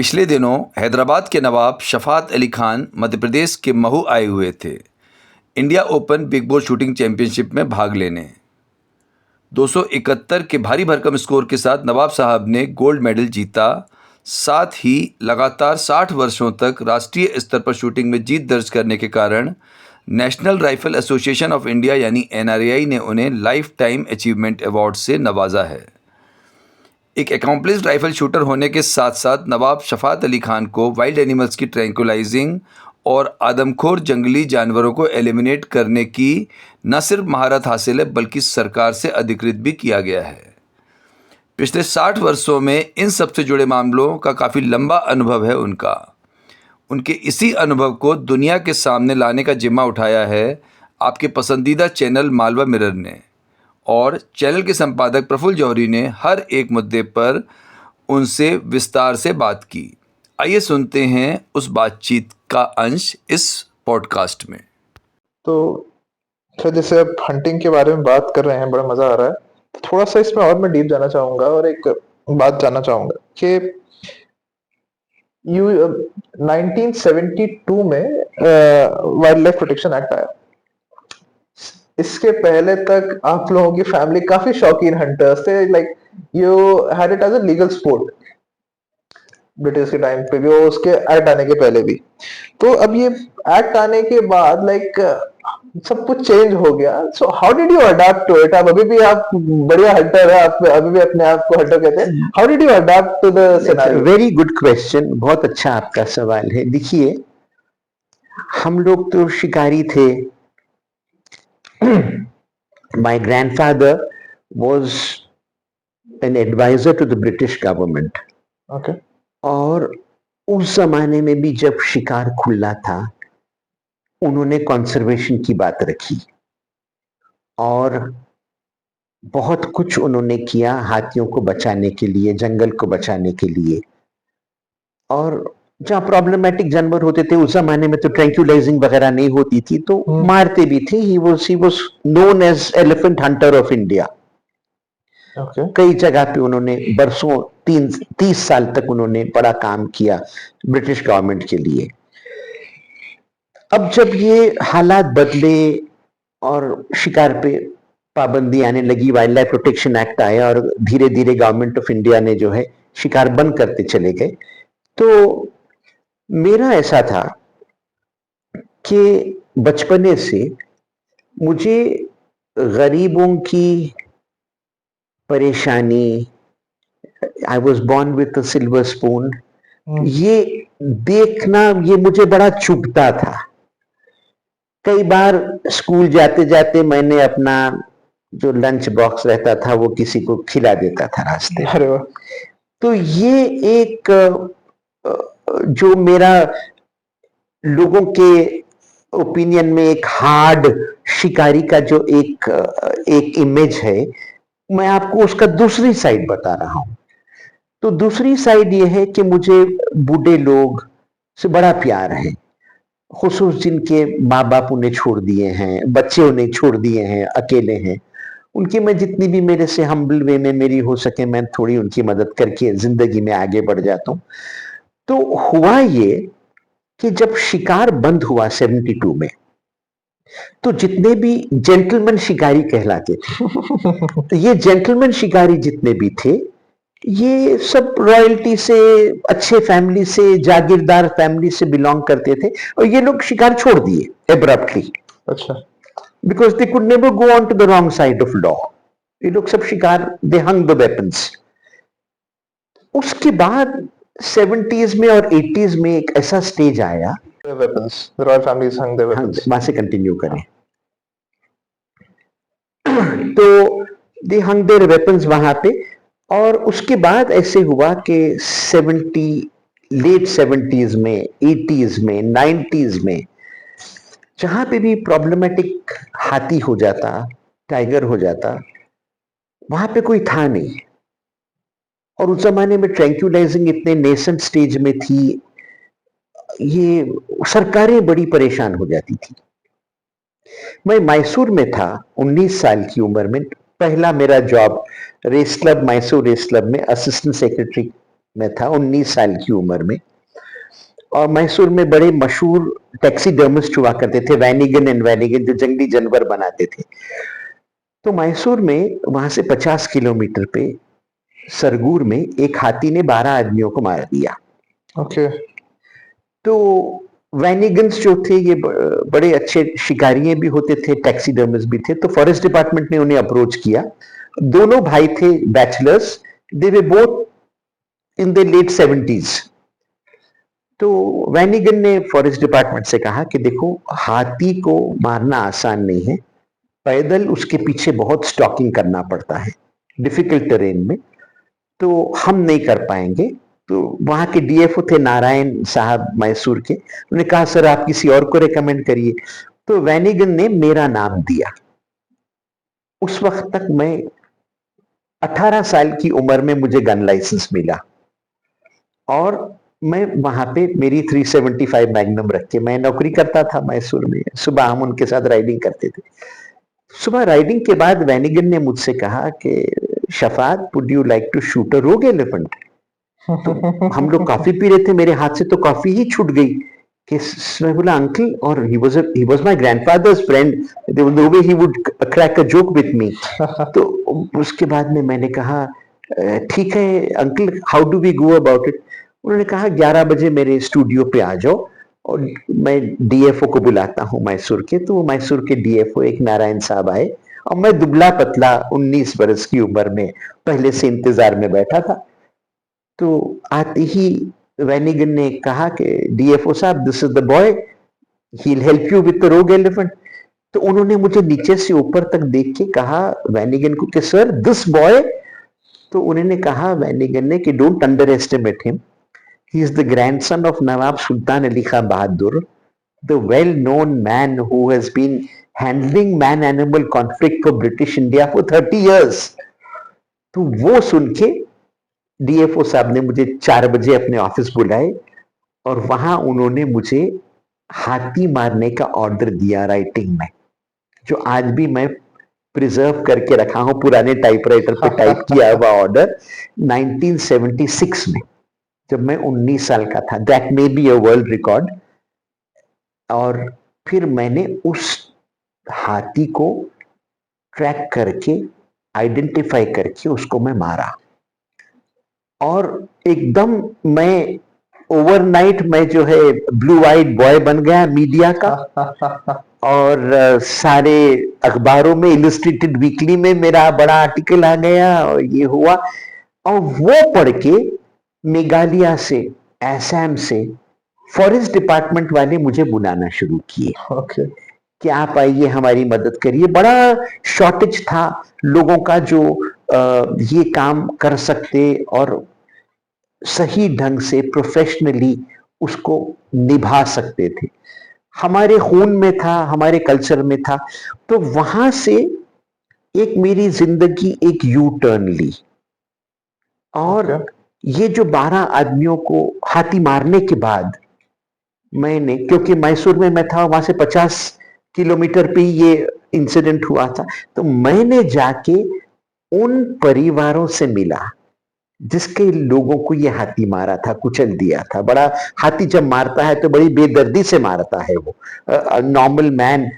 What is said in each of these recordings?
पिछले दिनों हैदराबाद के नवाब शफात अली खान मध्य प्रदेश के महू आए हुए थे इंडिया ओपन बिग बोल शूटिंग चैंपियनशिप में भाग लेने। 271 के भारी भरकम स्कोर के साथ नवाब साहब ने गोल्ड मेडल जीता। साथ ही लगातार 60 वर्षों तक राष्ट्रीय स्तर पर शूटिंग में जीत दर्ज करने के कारण national rifle association of India यानी NRAI ने उन्हें लाइफ टाइम अचीवमेंट अवार्ड से नवाजा है। एक एकम्प्लिस्ड राइफल शूटर होने के साथ साथ नवाब शफात अली खान को वाइल्ड एनिमल्स की ट्रैंकुलाइजिंग और आदमखोर जंगली जानवरों को एलिमिनेट करने की न सिर्फ महारत हासिल है बल्कि सरकार से अधिकृत भी किया गया है। पिछले 60 वर्षों में इन सब से जुड़े मामलों का काफ़ी लंबा अनुभव है उनके इसी अनुभव को दुनिया के सामने लाने का जिम्मा उठाया है आपके पसंदीदा चैनल मालवा मिरर ने, और चैनल के संपादक प्रफुल्ल जौहरी ने हर एक मुद्दे पर उनसे विस्तार से बात की। आइए सुनते हैं उस बातचीत का अंश इस पॉडकास्ट में। तो फिर जैसे अब हंटिंग के बारे में बात कर रहे हैं, बड़ा मजा आ रहा है। तो थोड़ा सा इसमें और मैं डीप जाना चाहूंगा और एक बात जानना चाहूंगा कि 1972 में वाइल्ड लाइफ प्रोटेक्शन एक्ट आया। इसके पहले तक आप लोगों की फैमिली काफी शौकीन हंटर्स थे, like you had it as a legal sport British के टाइम पे भी और उसके एक्ट आने के पहले भी। तो अब ये एक्ट आने के बाद लाइक सब कुछ चेंज हो गया। So how did you adapt to it? अभी भी आप बढ़िया हंटर है, आप अभी भी अपने आप को हंटर कहते हैं। How did you adapt to the scenario? Very good question, बहुत अच्छा आपका सवाल है। देखिए, हम लोग तो शिकारी थे। My grandfather was an advisor to the British government. Okay. और उस जमाने में भी जब शिकार खुला था, उन्होंने कंजर्वेशन की बात रखी और बहुत कुछ उन्होंने किया हाथियों को बचाने के लिए, जंगल को बचाने के लिए। और जहाँ प्रॉब्लमेटिक जानवर होते थे उस जमाने में तो ट्रैंक्यूलाइजिंग वगैरह नहीं होती थी, तो मारते भी थे। ही was known as elephant hunter of India. Okay. कई जगह पे उन्होंने बरसों 30 साल तक उन्होंने बड़ा काम किया ब्रिटिश गवर्नमेंट के लिए। अब जब ये हालात बदले और शिकार पे पाबंदी आने लगी, वाइल्ड लाइफ प्रोटेक्शन एक्ट आया और धीरे धीरे गवर्नमेंट ऑफ इंडिया ने जो है शिकार बंद करते चले गए। तो मेरा ऐसा था कि बचपने से मुझे गरीबों की परेशानी, I was born with a silver spoon, ये देखना ये मुझे बड़ा चुभता था। कई बार स्कूल जाते जाते मैंने अपना जो लंच बॉक्स रहता था वो किसी को खिला देता था रास्ते। अरे वाह। तो ये एक जो मेरा लोगों के ओपिनियन में एक हार्ड शिकारी का जो एक इमेज है, मैं आपको उसका दूसरी साइड बता रहा हूं। तो दूसरी साइड ये है कि मुझे बूढ़े लोग से बड़ा प्यार है, खुसूस जिनके माँ बाप उन्हें छोड़ दिए हैं, बच्चे उन्हें छोड़ दिए हैं, अकेले हैं, उनकी मैं जितनी भी मेरे से हम्बल वे में मेरी हो सके मैं थोड़ी उनकी मदद करके जिंदगी में आगे बढ़ जाता हूँ। तो हुआ ये कि जब शिकार बंद हुआ 72 में, तो जितने भी जेंटलमैन शिकारी कहलाते थे तो ये जेंटलमैन शिकारी जितने भी थे ये सब रॉयल्टी से, अच्छे फैमिली से, जागीरदार फैमिली से बिलोंग करते थे और ये लोग शिकार छोड़ दिए एब्रप्टली। अच्छा। Because they could never go on to the wrong side of law. ये लोग सब शिकार, दे हंग द वेपन्स। उसके बाद 70s में और 80s में एक ऐसा स्टेज आया, weapons, the royal families hung their weapons. वहां से कंटिन्यू करें। तो दे हंग देयर वेपन्स वहां पे। और उसके बाद ऐसे हुआ कि लेट 70s में, 80s में, 90s में जहां पे भी प्रॉब्लमेटिक हाथी हो जाता, टाइगर हो जाता, वहां पे कोई था नहीं। और उस जमाने में ट्रैंक्यूलाइजिंग इतने नेसेंट स्टेज में थी, ये सरकारें बड़ी परेशान हो जाती थी। मैं मैसूर में था 19 साल की उम्र में। पहला मेरा job race club, Mysore race club में असिस्टेंट सेक्रेटरी मैं था 19 साल की उम्र में, और मैसूर में बड़े मशहूर टैक्सीडर्मिस्ट हुआ करते थे, वैनिगन एंड वैनिगन, जो जंगली जानवर बनाते थे। तो मैसूर में वहां से 50 किलोमीटर पे सरगुर में एक हाथी ने 12 आदमियों को मार दिया। ओके। तो वैनिगन्स जो थे ये बड़े अच्छे शिकारिये भी होते थे, टैक्सीडर्मिस्ट भी थे। तो फॉरेस्ट डिपार्टमेंट ने उन्हें अप्रोच किया। दोनों भाई थे bachelors, they were both in the late 70s। तो वैनिगन ने फॉरेस्ट डिपार्टमेंट से कहा कि देखो, हाथी को मारना आसान नहीं है, पैदल उसके पीछे बहुत स्टॉकिंग करना पड़ता है डिफिकल्ट टेरेन में, तो हम नहीं कर पाएंगे। तो वहां के डीएफओ थे नारायण साहब मैसूर के, उन्होंने कहा सर आप किसी और को रेकमेंड करिए। तो वैनिगन ने मेरा नाम दिया। उस वक्त तक मैं 18 साल की उम्र में मुझे गन लाइसेंस मिला, और मैं वहां पे मेरी 375 मैग्नम रख के मैं नौकरी करता था मैसूर में। सुबह हम उनके साथ राइडिंग करते थे। सुबह राइडिंग के बाद वैनिगन ने मुझसे कहा कि Shafat, would you like to shoot a rogue elephant? तो हम लोग कॉफी पी रहे थे, मेरे हाथ से तो कॉफी ही छूट गई। कि मैं बोला अंकल, और he was my grandfather's friend, the way he would crack a joke with me. तो उसके बाद में मैंने कहा ठीक है uncle, how do we go about it? उन्होंने कहा 11 बजे मेरे स्टूडियो पे आ जाओ, और मैं डीएफओ को बुलाता हूँ मैसूर के। तो मैसूर के डीएफओ एक नारायण साहब आए, और मैं दुबला पतला 19 बरस की उम्र में पहले से इंतजार में बैठा था। तो आते ही वैनिगन ने कहा कि डीएफओ साहब, this is the boy, he will help you with the रोग एलिफेंट। तो उन्होंने मुझे नीचे से ऊपर तक देख के कहा वैनिगन को कि सर दिस बॉय। तो उन्होंने कहा वैनिगन ने कि don't under estimate him, he is the grandson of Nawab Sultan Ali Khan Bahadur, the well-known man who has been handling man-animal conflict for British India for 30 years. तो वो सुन के डीएफओ साहब ने मुझे 4 बजे अपने ऑफिस बुलाए, और वहां उन्होंने मुझे हाथी मारने का ऑर्डर दिया राइटिंग में, जो आज भी मैं प्रिजर्व करके रखा हूं पुराने टाइपराइटर पे टाइप किया हुआ ऑर्डर 1976 में, जब मैं 19 साल का था। That may be a world record. और फिर मैंने उस हाथी को ट्रैक करके, आइडेंटिफाई करके उसको मैं मारा, और एकदम मैं ओवरनाइट मैं जो है ब्लू आइड बॉय बन गया मीडिया का। और सारे अखबारों में, इलस्ट्रेटेड वीकली में मेरा बड़ा आर्टिकल आ गया, और ये हुआ। और वो पढ़ के मेघालय से, असम से फॉरेस्ट डिपार्टमेंट वाले मुझे बुलाना शुरू किए ओके। कि आप आइए हमारी मदद करिए। बड़ा शॉर्टेज था लोगों का जो ये काम कर सकते और सही ढंग से प्रोफेशनली उसको निभा सकते थे। हमारे खून में था, हमारे कल्चर में था। तो वहां से एक मेरी जिंदगी एक यू टर्न ली, और ये जो 12 आदमियों को हाथी मारने के बाद मैंने, क्योंकि मैसूर में मैं था, वहां से 50 किलोमीटर पे ये इंसिडेंट हुआ था, तो मैंने जाके उन परिवारों से मिला जिसके लोगों को ये हाथी मारा था, कुचल दिया था। बड़ा, हाथी जब मारता है तो बड़ी बेदर्दी से मारता है वो। नॉर्मल मैन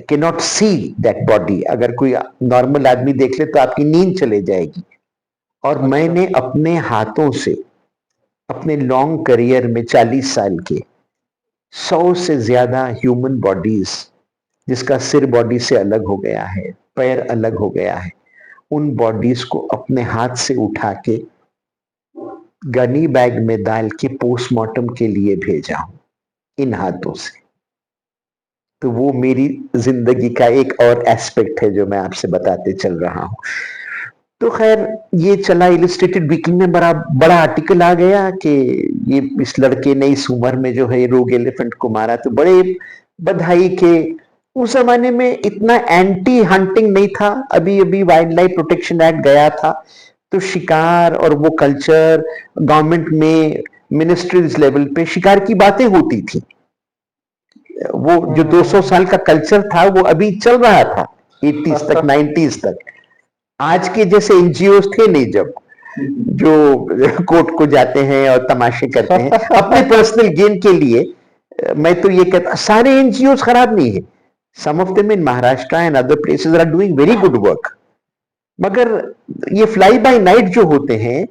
के नॉट सी दैट बॉडी। अगर कोई नॉर्मल आदमी देख ले तो आपकी नींद चले जाएगी। और मैंने अपने हाथों से अपने लॉन्ग करियर में 40 साल के 100 से ज्यादा ह्यूमन बॉडीज, जिसका सिर बॉडी से अलग हो गया है, पैर अलग हो गया है, उन बॉडीज को अपने हाथ से उठा के गनी बैग में डाल के पोस्टमार्टम के लिए भेजा हूं इन हाथों से। तो वो मेरी जिंदगी का एक और एस्पेक्ट है जो मैं आपसे बताते चल रहा हूं। तो खैर ये चला, इलस्ट्रेटेड वीकली में बड़ा बड़ा आर्टिकल आ गया कि ये इस लड़के ने इस उम्र में जो है रोग एलिफेंट को मारा। तो बड़े बधाई के, उस जमाने में इतना एंटी हंटिंग नहीं था, अभी अभी वाइल्ड लाइफ प्रोटेक्शन एक्ट गया था, तो शिकार और वो कल्चर गवर्नमेंट में मिनिस्ट्रीज लेवल पे शिकार की बातें होती थी। वो जो 200 साल का कल्चर था वो अभी चल रहा था 80s तक, 90s तक। आज के जैसे एनजीओ थे नहीं जब। जो कोर्ट को जाते हैं और तमाशे करते हैं अपने पर्सनल गेन के लिए। मैं तो ये कहता, सारे एनजीओ खराब नहीं है, some of them in Maharashtra and other places are doing very good work, मगर ये फ्लाई बाय नाइट जो होते हैं,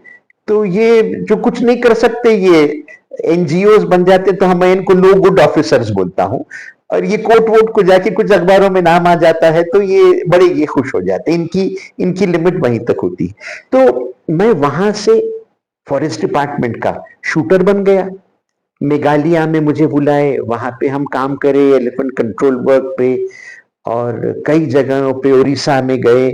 तो ये जो कुछ नहीं कर सकते ये एनजीओ बन जाते, तो मैं इनको नो गुड ऑफिसर्स बोलता हूं। और ये कोर्ट वोट को जाके कुछ अखबारों में नाम आ जाता है तो ये बड़े ये खुश हो जाते हैं, इनकी इनकी लिमिट वहीं तक होती है। तो मैं वहां से फॉरेस्ट डिपार्टमेंट का शूटर बन गया, मेघालय में मुझे बुलाए, वहां पे हम काम करे एलिफेंट कंट्रोल वर्क पे, और कई जगहों पे उड़ीसा में गए,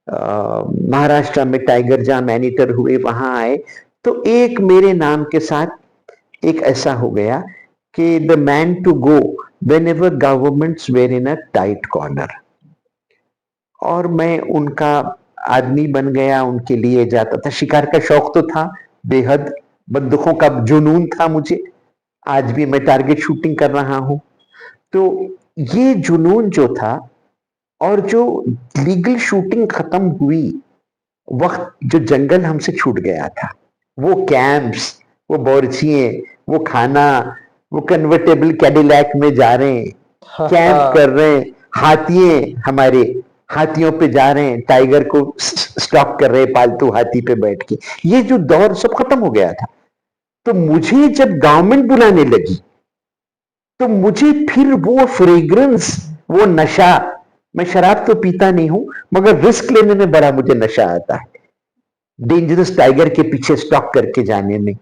महाराष्ट्र में टाइगर जाम एनीटर हुए, वहां आए। तो एक मेरे नाम के साथ एक ऐसा हो गया कि the man to go whenever governments were in a tight corner, और मैं उनका आदमी बन गया, उनके लिए जाता था। शिकार का शौक तो था बेहद, बंदूकों का जुनून था मुझे, आज भी मैं टारगेट शूटिंग कर रहा हूं। तो ये जुनून जो था, और जो लीगल शूटिंग खत्म हुई, वक्त जो जंगल हमसे छूट गया था, वो कैंप्स, वो बोर्चिए, वो खाना, वो कन्वर्टेबल कैडिलैक में जा रहे हैं, कैंप कर रहे हैं, हाथिये हमारे हाथियों पे जा रहे हैं, टाइगर को स्टॉप कर रहे हैं पालतू हाथी पे बैठ के, ये जो दौर सब खत्म हो गया था। तो मुझे जब गवर्नमेंट बुलाने लगी, तो मुझे फिर वो फ्रेग्रेंस, वो नशा, मैं शराब तो पीता नहीं हूं, मगर रिस्क लेने में बड़ा मुझे नशा आता है, डेंजरस टाइगर के पीछे स्टॉक करके जाने में,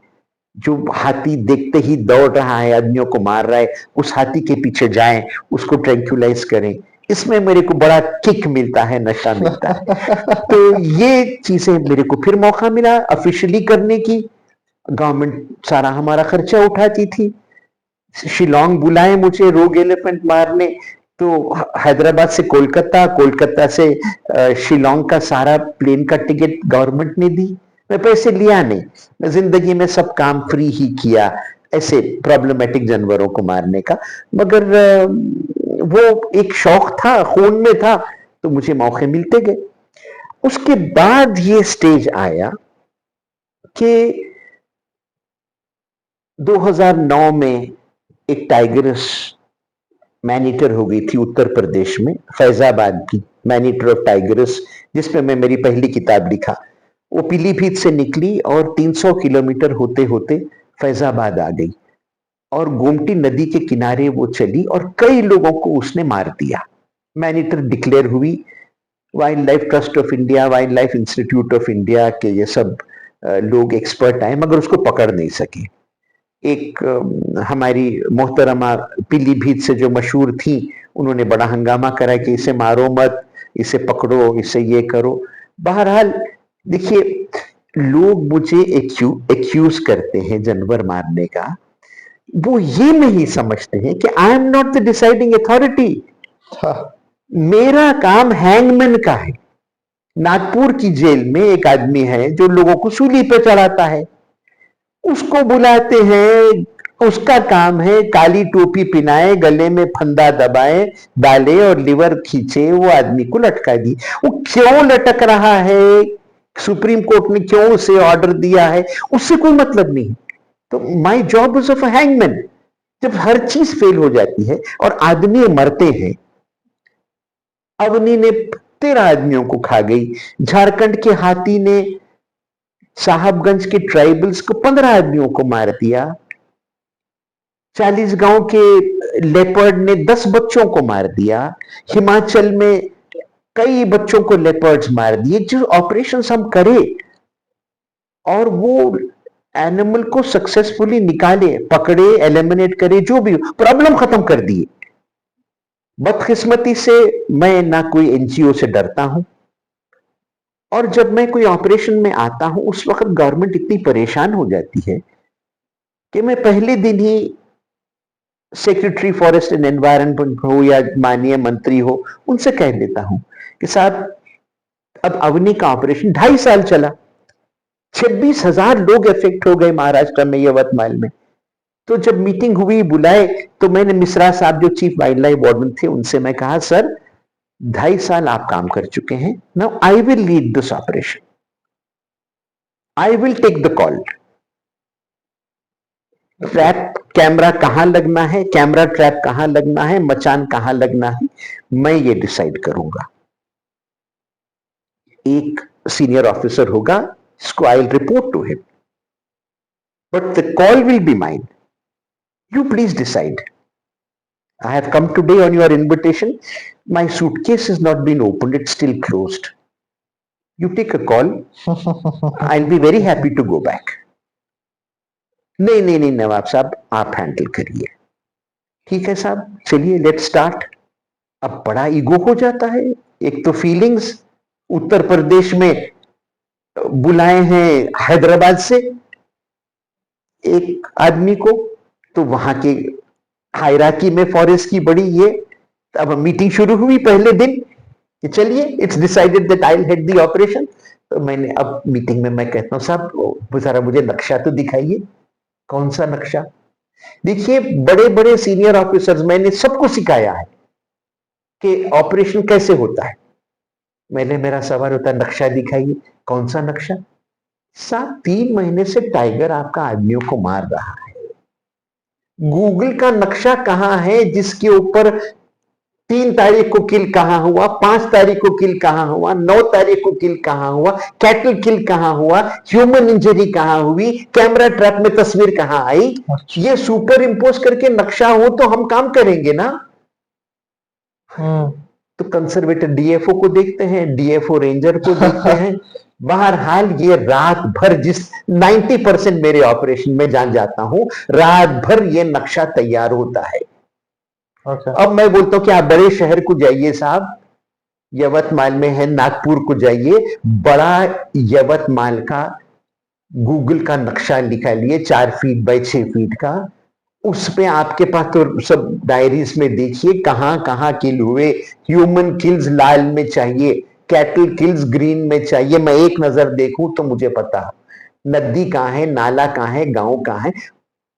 जो हाथी देखते ही दौड़ रहा है, आदमियों को मार रहा है, उस हाथी के पीछे जाएं, उसको ट्रैंक्युलाइज करें, इसमें मेरे को बड़ा किक मिलता है, नशा मिलता है। तो ये चीजें मेरे को फिर मौका मिला ऑफिशियली करने की। गवर्नमेंट सारा हमारा खर्चा उठाती थी। शिलोंग बुलाए मुझे रोग एलिफेंट मारने, तो हैदराबाद से कोलकाता, कोलकाता से शिलोंग का सारा प्लेन का टिकट गवर्नमेंट ने दी, मैं पैसे लिया नहीं, मैं जिंदगी में सब काम फ्री ही किया, ऐसे प्रॉब्लमेटिक जानवरों को मारने का। मगर वो एक शौक था, खून में था, तो मुझे मौके मिलते गए। उसके बाद ये स्टेज आया कि 2009 में एक टाइगरस मैनीटर हो गई थी उत्तर प्रदेश में, फैजाबाद की मैनीटर ऑफ टाइगरस, जिसमें मैं मेरी पहली किताब लिखा। वो पीलीभीत से निकली और 300 किलोमीटर होते होते फैजाबाद आ गई, और गोमती नदी के किनारे वो चली, और कई लोगों को उसने मार दिया। मैनीटर डिक्लेयर हुई, wild life trust of India, wild life institute of India के ये सब लोग एक्सपर्ट आए, मगर उसको पकड़ नहीं सके। एक हमारी मोहतरमा पीलीभीत से जो मशहूर थी, उन्होंने बड़ा हंगामा करा कि इसे मारो मत, इसे पकड़ो, इसे ये करो। बहरहाल देखिए, लोग मुझे एक्यूज करते हैं जानवर मारने का, वो ये नहीं समझते हैं कि I am not the deciding authority, मेरा काम हैंगमैन का है। नागपुर की जेल में एक आदमी है जो लोगों को सूली पे चढ़ाता है, उसको बुलाते हैं, उसका काम है काली टोपी पिनाए, गले में फंदा दबाए डाले और लिवर खींचे, वो आदमी को लटका दी। वो क्यों लटक रहा है, सुप्रीम कोर्ट ने क्यों उसे ऑर्डर दिया है, उससे कोई मतलब नहीं। तो my job is of hangman. जब हर चीज फेल हो जाती है और आदमी मरते हैं, अवनी ने 13 आदमियों को खा गई, झारखंड के हाथी ने साहबगंज के ट्राइबल्स को 15 आदमियों को मार दिया, 40 गांव के लेपर्ड ने 10 बच्चों को मार दिया, हिमाचल में कई बच्चों को लेपर्ड्स मार दिए। जो ऑपरेशन हम करे और वो एनिमल को सक्सेसफुली निकाले, पकड़े, एलिमिनेट करे, जो भी प्रॉब्लम खत्म कर दिए। बदकिस्मती से मैं ना कोई एनजीओ से डरता हूं, और जब मैं कोई ऑपरेशन में आता हूं, उस वक्त गवर्नमेंट इतनी परेशान हो जाती है कि मैं पहले दिन ही सेक्रेटरी फॉरेस्ट एंड एनवायरनमेंट हो या माननीय मंत्री हो, उनसे कह देता हूं कि साहब, अब अवनी का ऑपरेशन 2.5 साल चला, 26,000 लोग इफेक्ट हो गए महाराष्ट्र में, यवतमाल में। तो जब मीटिंग हुई, बुलाए, तो मैंने मिश्रा साहब जो चीफ वाइल्ड लाइफ वार्डन थे, उनसे मैं कहा, सर 2.5 साल आप काम कर चुके हैं, now I will lead this operation. I will take the call. Trap camera कहां लगना है, कैमरा ट्रैप कहां लगना है, मचान कहां लगना है, मैं ये डिसाइड करूंगा। एक सीनियर ऑफिसर होगा, इसको I will report to him, but the call will be mine. You please decide. I have come today on your invitation. My suitcase has not been opened, it's still closed. You take a call. I'll be very happy to go back. नहीं नहीं नहीं नवाब साहब, आप handle करिए। ठीक है साहब, चलिए लेट स्टार्ट। अब बड़ा ईगो हो जाता है। एक तो फीलिंग्स, उत्तर प्रदेश में बुलाए हैं हैदराबाद से एक आदमी को, तो वहां के हायरार्की में फॉरेस्ट की बड़ी ये। अब मीटिंग शुरू हुई पहले दिन कि चलिए it's decided that I will head the operation. तो मैंने अब मीटिंग में मैं कहता हूँ साहब जरा मुझे नक्शा तो दिखाइए। कौन सा नक्शा? देखिए बड़े बड़े सीनियर ऑफिसर्स, मैंने सबको सिखाया है कि ऑपरेशन कैसे होता है। मैंने मेरा सवाल होता है नक्शा दिखाइए। कौन सा नक्शा? साहब 3 महीने से टाइगर आपका आदमियों को मार रहा है। गूगल का नक्शा कहां है जिसके ऊपर 3 तारीख को किल कहां हुआ, 5 तारीख को किल कहां हुआ, 9 तारीख को किल कहां हुआ, कैटल किल कहां हुआ, ह्यूमन इंजरी कहां हुई, कैमरा ट्रैप में तस्वीर कहां आई। ये सुपर इम्पोज करके नक्शा हो तो हम काम करेंगे ना। तो कंजर्वेटर डीएफओ को देखते हैं, डीएफओ रेंजर को देखते हैं। बहरहाल ये रात भर, जिस 90% मेरे ऑपरेशन में जान जाता हूं, रात भर ये नक्शा तैयार होता है। अब मैं बोलता हूं कि आप बड़े शहर को जाइए साहब, यवतमाल में है, नागपुर को जाइए, बड़ा यवतमाल का गूगल का नक्शा निकालिए 4 फीट बाय 6 फीट का। उस पे आपके पास तो सब डायरीज में देखिए कहां कहां किल हुए। ह्यूमन किल्स लाल में चाहिए, कैटल किल्स ग्रीन में चाहिए। मैं एक नजर देखूं तो मुझे पता नदी कहां है, नाला कहां है, गांव कहां है।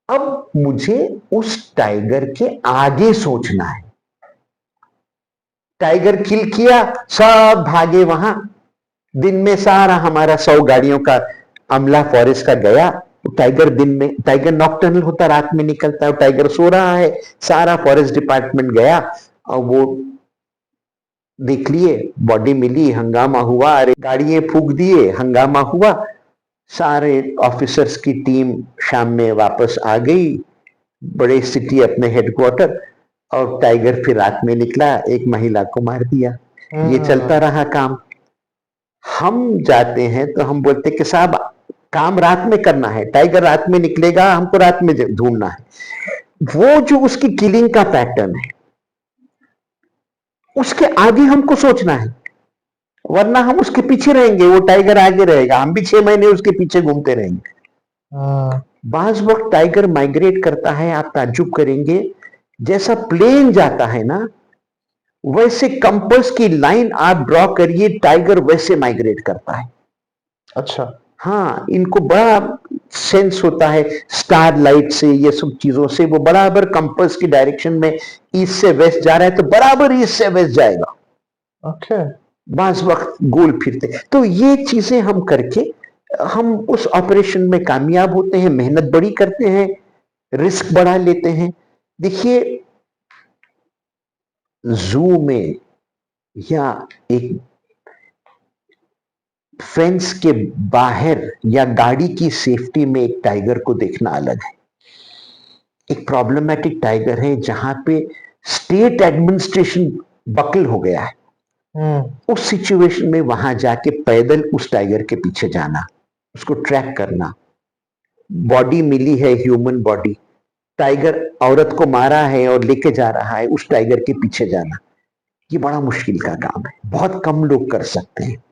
अब मुझे उस टाइगर के आगे सोचना है। टाइगर किल किया, सब भागे वहां। दिन में सारा हमारा 100 गाड़ियों का अमला फॉरेस्ट का गया। टाइगर दिन में, टाइगर नॉकटर्नल होता, रात में निकलता है, टाइगर सो रहा है। सारा फॉरेस्ट डिपार्टमेंट गया और वो देख लिए, बॉडी मिली, हंगामा हुआ, अरे गाड़ियां फूंक दिए, हंगामा हुआ। सारे ऑफिसर्स की टीम शाम में वापस आ गई बड़े सिटी अपने हेडक्वार्टर, और टाइगर फिर रात में निकला, एक महिला को मार दिया। ये चलता रहा काम। हम जाते हैं तो हम बोलते कि साहब काम रात में करना है, टाइगर रात में निकलेगा, हमको रात में ढूंढना है। वो जो उसकी किलिंग का पैटर्न है उसके आगे हमको सोचना है, वरना हम उसके पीछे रहेंगे, वो टाइगर आगे रहेगा, हम भी 6 महीने उसके पीछे घूमते रहेंगे। बाज वक्त टाइगर माइग्रेट करता है, आप ताज्जुब करेंगे, जैसा प्लेन जाता है ना वैसे कंपास की लाइन आप ड्रॉ करिए, टाइगर वैसे माइग्रेट करता है। अच्छा। हाँ, इनको बड़ा सेंस होता है स्टार लाइट से, ये सब चीजों से। वो बराबर कंपास की डायरेक्शन में ईस्ट से वेस्ट जा रहा है तो बराबर ईस्ट से वेस्ट जाएगा। ओके। बास वक्त गोल फिरते। तो ये चीजें हम करके हम उस ऑपरेशन में कामयाब होते हैं, मेहनत बड़ी करते हैं, रिस्क बढ़ा लेते हैं। देखिए जू में या एक फेंस के बाहर या गाड़ी की सेफ्टी में एक टाइगर को देखना अलग है। एक प्रॉब्लमेटिक टाइगर है जहां पे स्टेट एडमिनिस्ट्रेशन बकल हो गया है। उस सिचुएशन में वहां जाके पैदल उस टाइगर के पीछे जाना, उसको ट्रैक करना, बॉडी मिली है ह्यूमन बॉडी, टाइगर औरत को मारा है और लेके जा रहा है, उस टाइगर के पीछे जाना, ये बड़ा मुश्किल का काम है, बहुत कम लोग कर सकते हैं।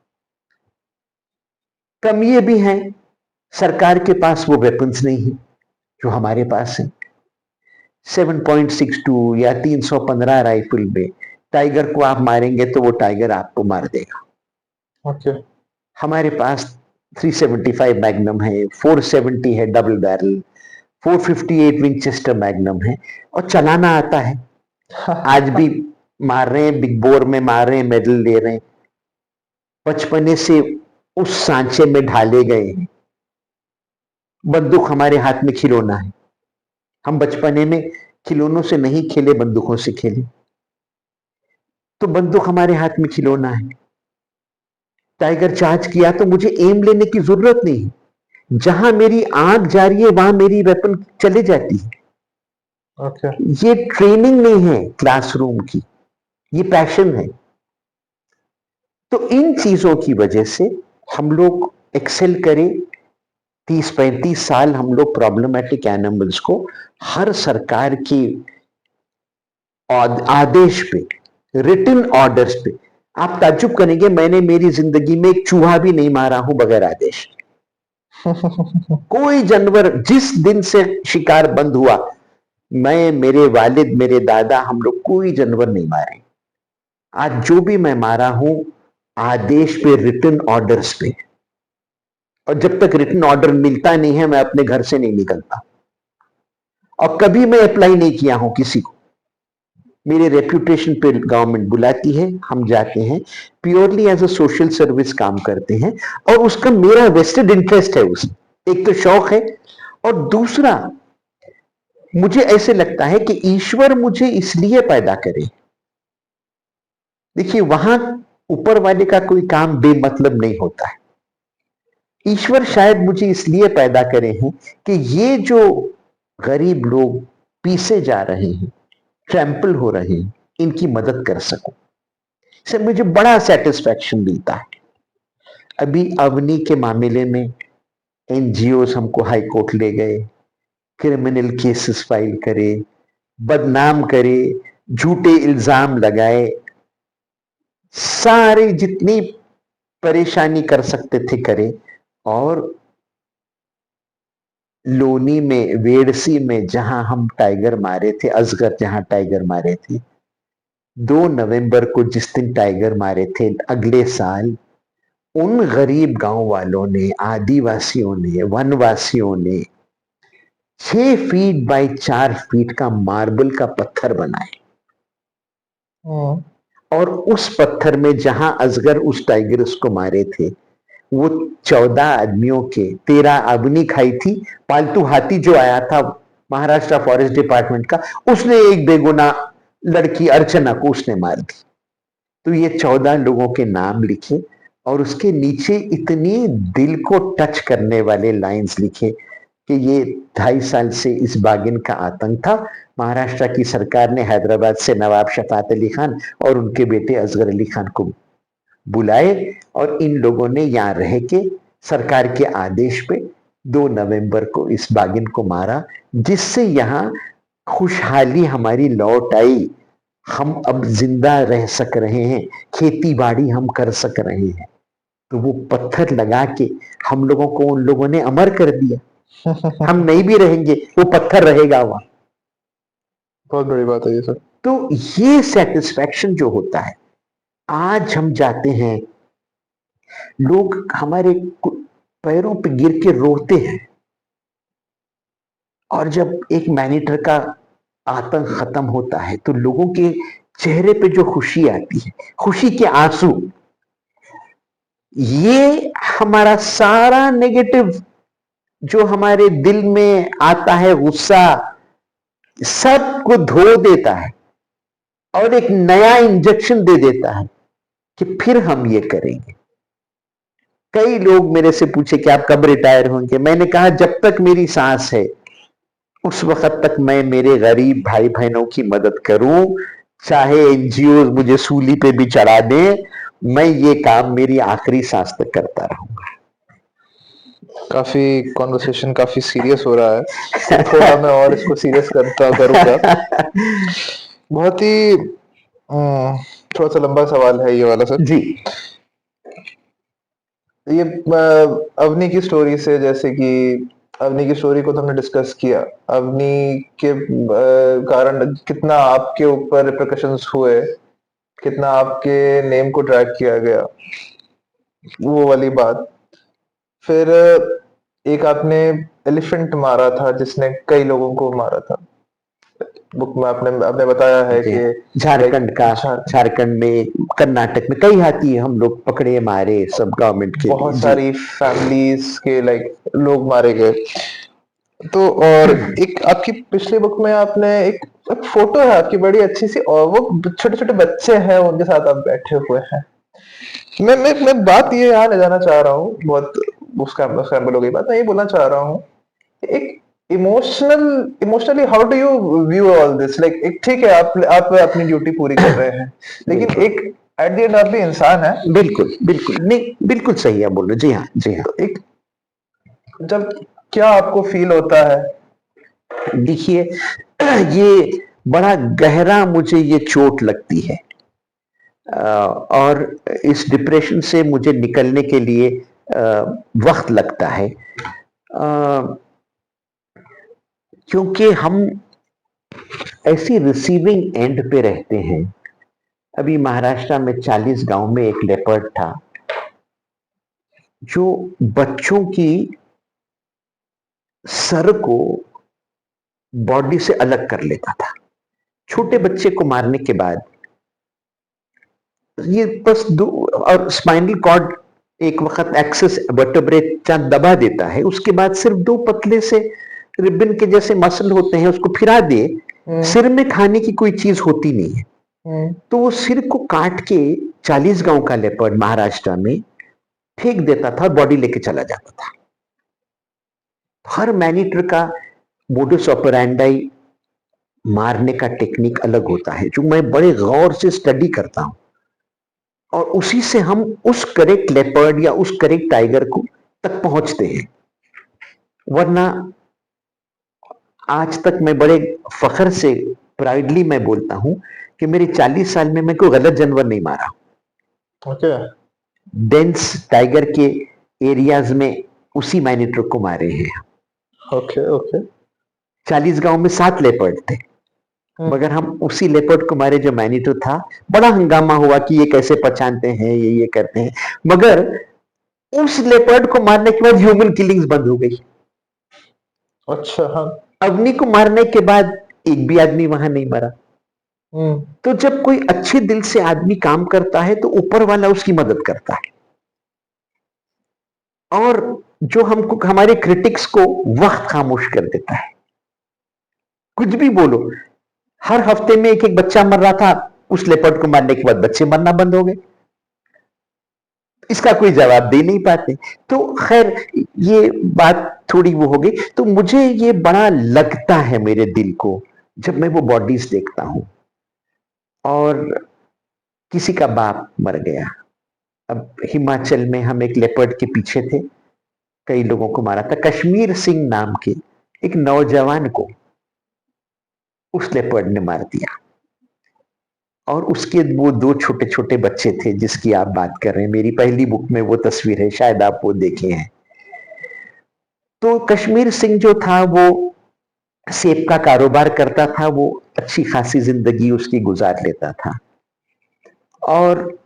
कम ये भी हैं, सरकार के पास वो वेपन्स नहीं है जो हमारे पास है। 7.62 या 315 राइफल में टाइगर को आप मारेंगे तो वो टाइगर आपको मार देगा। ओके। हमारे पास 375 मैग्नम है, 470 है डबल बैरल, 458 विंचेस्टर मैग्नम है, और चलाना आता है। आज भी मार रहे हैं, बिग बोर में मार रहे हैं, मेडल ले रहे हैं। बचपने से उस सांचे में ढाले गए हैं। बंदूक हमारे हाथ में खिलौना है। हम बचपने में खिलौनों से नहीं खेले, बंदूकों से खेले। तो बंदूक हमारे हाथ में खिलौना है। टाइगर चार्ज किया तो मुझे एम लेने की जरूरत नहीं, जहां मेरी आंख जा रही है वहां मेरी वेपन चले जाती है। ओके। ये ट्रेनिंग नहीं है क्लासरूम की, ये पैशन है। तो इन चीजों की वजह से हम लोग एक्सेल करें। 30-35 साल हम लोग प्रॉब्लमेटिक एनिमल्स को हर सरकार की आदेश पे, रिटन ऑर्डर्स पे, आप ताज्जुब करेंगे, मैंने मेरी जिंदगी में एक चूहा भी नहीं मारा हूं बगैर आदेश। कोई जानवर, जिस दिन से शिकार बंद हुआ, मैं, मेरे वालिद, मेरे दादा, हम लोग कोई जानवर नहीं मारे। आज जो भी मैं मारा हूं, आदेश पे, रिटन ऑर्डर्स पे। और जब तक रिटन ऑर्डर मिलता नहीं है, मैं अपने घर से नहीं निकलता। और कभी मैं अप्लाई नहीं किया हूं किसी को। मेरे रेप्यूटेशन पे गवर्नमेंट बुलाती है, हम जाते हैं, purely as a social service काम करते हैं। और उसका मेरा वेस्टेड इंटरेस्ट है उसमें। एक तो शौक है, और दूसरा मुझे ऐसे लगता है कि ईश्वर मुझे इसलिए पैदा करे। देखिए, वहां ऊपर वाले का कोई काम बेमतलब नहीं होता है। ईश्वर शायद मुझे इसलिए पैदा करे हैं कि ये जो गरीब लोग पीसे जा रहे हैं, ट्रैम्पल हो रहे हैं, इनकी मदद कर सकूं। इससे मुझे बड़ा सेटिस्फैक्शन मिलता है। अभी अवनी के मामले में एनजीओ हमको हाई कोर्ट ले गए, क्रिमिनल केसेस फाइल करे, बदनाम करे, झूठे इल्जाम लगाए, सारे जितनी परेशानी कर सकते थे करे। और लोनी में, वेड़सी में, जहां हम टाइगर मारे थे, अजगर जहां टाइगर मारे थे, 2 नवंबर को जिस दिन टाइगर मारे थे, अगले साल उन गरीब गांव वालों ने, आदिवासियों ने, वनवासियों ने 6 फीट बाय 4 फीट का मार्बल का पत्थर बनाए। और उस पत्थर में जहां अजगर उस टाइगर उसको मारे थे, वो 14 आदमियों के, 13 अवनी खाई थी। पालतू हाथी जो आया था महाराष्ट्र फॉरेस्ट डिपार्टमेंट का, उसने एक बेगुनाह लड़की अर्चना को उसने मार दी। तो ये 14 लोगों के नाम लिखे, और उसके नीचे इतनी दिल को टच करने वाले लाइंस लिखे कि ये 2.5 साल से इस बागिन का आतंक था। महाराष्ट्र की सरकार ने हैदराबाद से नवाब शफात अली खान और उनके बेटे असगर अली खान को बुलाए, और इन लोगों ने यहां रह के सरकार के आदेश पे 2 नवंबर को इस बागिन को मारा, जिससे यहां खुशहाली हमारी लौट आई। हम अब जिंदा रह सक रहे हैं, खेती बाड़ी हम कर सक रहे हैं। तो वो पत्थर लगा के हम लोगों को उन लोगों ने अमर कर दिया। हम नहीं भी रहेंगे, वो पत्थर रहेगा वहां। बहुत बड़ी बात है ये सर। तो ये सेटिस्फैक्शन जो होता है, आज हम जाते हैं, लोग हमारे पैरों पे गिर के रोते हैं, और जब एक मैनीटर का आतंक खत्म होता है तो लोगों के चेहरे पे जो खुशी आती है, खुशी के आंसू, ये हमारा सारा नेगेटिव जो हमारे दिल में आता है, गुस्सा, सबको धो देता है, और एक नया इंजेक्शन दे देता है कि फिर हम ये करेंगे। कई लोग मेरे से पूछे कि आप कब रिटायर होंगे। मैंने कहा, जब तक मेरी सांस है उस वक्त तक मैं मेरे गरीब भाई बहनों की मदद करूं, चाहे एनजीओ मुझे सूली पे भी चढ़ा दें, मैं ये काम मेरी आखिरी सांस तक करता रहूंगा। काफी कॉन्वर्सेशन काफी सीरियस हो रहा है, तो थोड़ा मैं और इसको सीरियस करूंगा। बहुत ही थोड़ा सा लंबा सवाल है ये वाला सर। जी। ये अवनी की स्टोरी से, जैसे कि अवनी की स्टोरी को तो हमने डिस्कस किया, अवनी के कारण कितना आपके ऊपर रिpercussions हुए, कितना आपके नेम को ड्रैग किया गया, वो वाली बात। फिर एक आपने एलिफेंट मारा था जिसने कई लोगों को मारा था, बुक में आपने आपने बताया है जी कि हाँ, झारखंड का, झार- झारखंड में, कर्नाटक में कई हाथी हम लोग पकड़े मारे सब गवर्नमेंट के लिए। बहुत जी सारी फैमिलीज के लोग मारे गए। तो और एक आपकी पिछली बुक में आपने एक फोटो है आपकी बड़ी अच्छी सी, और वो छोटे छोटे बच्चे हैं उनके साथ आप बैठे हुए हैं। मैं बात ये यहाँ ले जाना चाह रहा हूँ, बहुत उसका हो गई बात, मैं ये बोलना चाह रहा हूँ, एक emotionally how do you view all this, like एक ठीक है आप अपनी ड्यूटी पूरी कर रहे हैं, लेकिन बिल्कुल एक एट द एंड आप भी इंसान है। बिल्कुल बिल्कुल, नहीं बिल्कुल सही है बोल रहे, जी हाँ जी हाँ। तो एक जब क्या आपको फील होता है? देखिए, ये बड़ा गहरा मुझे ये चोट लगती है, और इस डिप्रेशन से मुझे निकलने के लिए वक्त लगता है, क्योंकि हम ऐसी रिसीविंग एंड पे रहते हैं। अभी महाराष्ट्र में 40 गांव में एक लेपर्ड था जो बच्चों की सर को बॉडी से अलग कर लेता था। छोटे बच्चे को मारने के बाद ये बस दो, और स्पाइनल कॉर्ड एक वक्त एक्सेस वर्टेब्रे दबा देता है, उसके बाद सिर्फ दो पतले से रिबन के जैसे मसल होते हैं, उसको फिरा दे, सिर में खाने की कोई चीज होती नहीं है। तो वो सिर को काट के 40 गांव का लेपर्ड महाराष्ट्र में फेंक देता था और बॉडी लेके चला जाता था। हर मैनीटर का मोडस ऑपरेंडाई, मारने का टेक्निक अलग होता है, जो मैं बड़े गौर से स्टडी करता हूं, और उसी से हम उस करेक्ट लेपर्ड या उस करेक्ट टाइगर को तक पहुंचते हैं। वरना आज तक मैं बड़े फख्र से, प्राइडली मैं बोलता हूं कि मेरे 40 साल में मैं कोई गलत जानवर नहीं मारा। ओके। डेंस टाइगर के एरियाज में उसी मैनीटर को मारे हैं। Okay okay. 40 गांव में 7 लेपर्ड थे, मगर हम उसी लेपर्ड को मारे जो मैनीटो था। बड़ा हंगामा हुआ कि ये कैसे पहचानते हैं, ये करते हैं, मगर उस लेपर्ड को मारने के बाद ह्यूमन किलिंग्स बंद हो गई। अच्छा हाँ। अवनी को मारने के बाद एक भी आदमी वहां नहीं मरा। तो जब कोई अच्छे दिल से आदमी काम करता है तो ऊपर वाला उसकी मदद करता है, और जो हमको, हमारे क्रिटिक्स को वक्त खामोश कर देता है। कुछ भी बोलो, हर हफ्ते में एक एक बच्चा मर रहा था, उस लेपर्ड को मारने के बाद बच्चे मरना बंद हो गए। इसका कोई जवाब दे नहीं पाते। तो खैर, ये बात थोड़ी वो हो गई। तो मुझे ये बड़ा लगता है मेरे दिल को जब मैं वो बॉडीज देखता हूं, और किसी का बाप मर गया। अब हिमाचल में हम एक लेपर्ड के पीछे थे, कई लोगों को मारा था। कश्मीर सिंह नाम के एक नौजवान को उस लेपर्ड ने मार दिया, और उसके वो 2 छोटे छोटे बच्चे थे जिसकी आप बात कर रहे हैं। मेरी पहली बुक में वो तस्वीर है, शायद आप वो देखे हैं। तो कश्मीर सिंह जो था वो सेब का कारोबार करता था, वो अच्छी खासी जिंदगी उसकी गुजार लेता था, और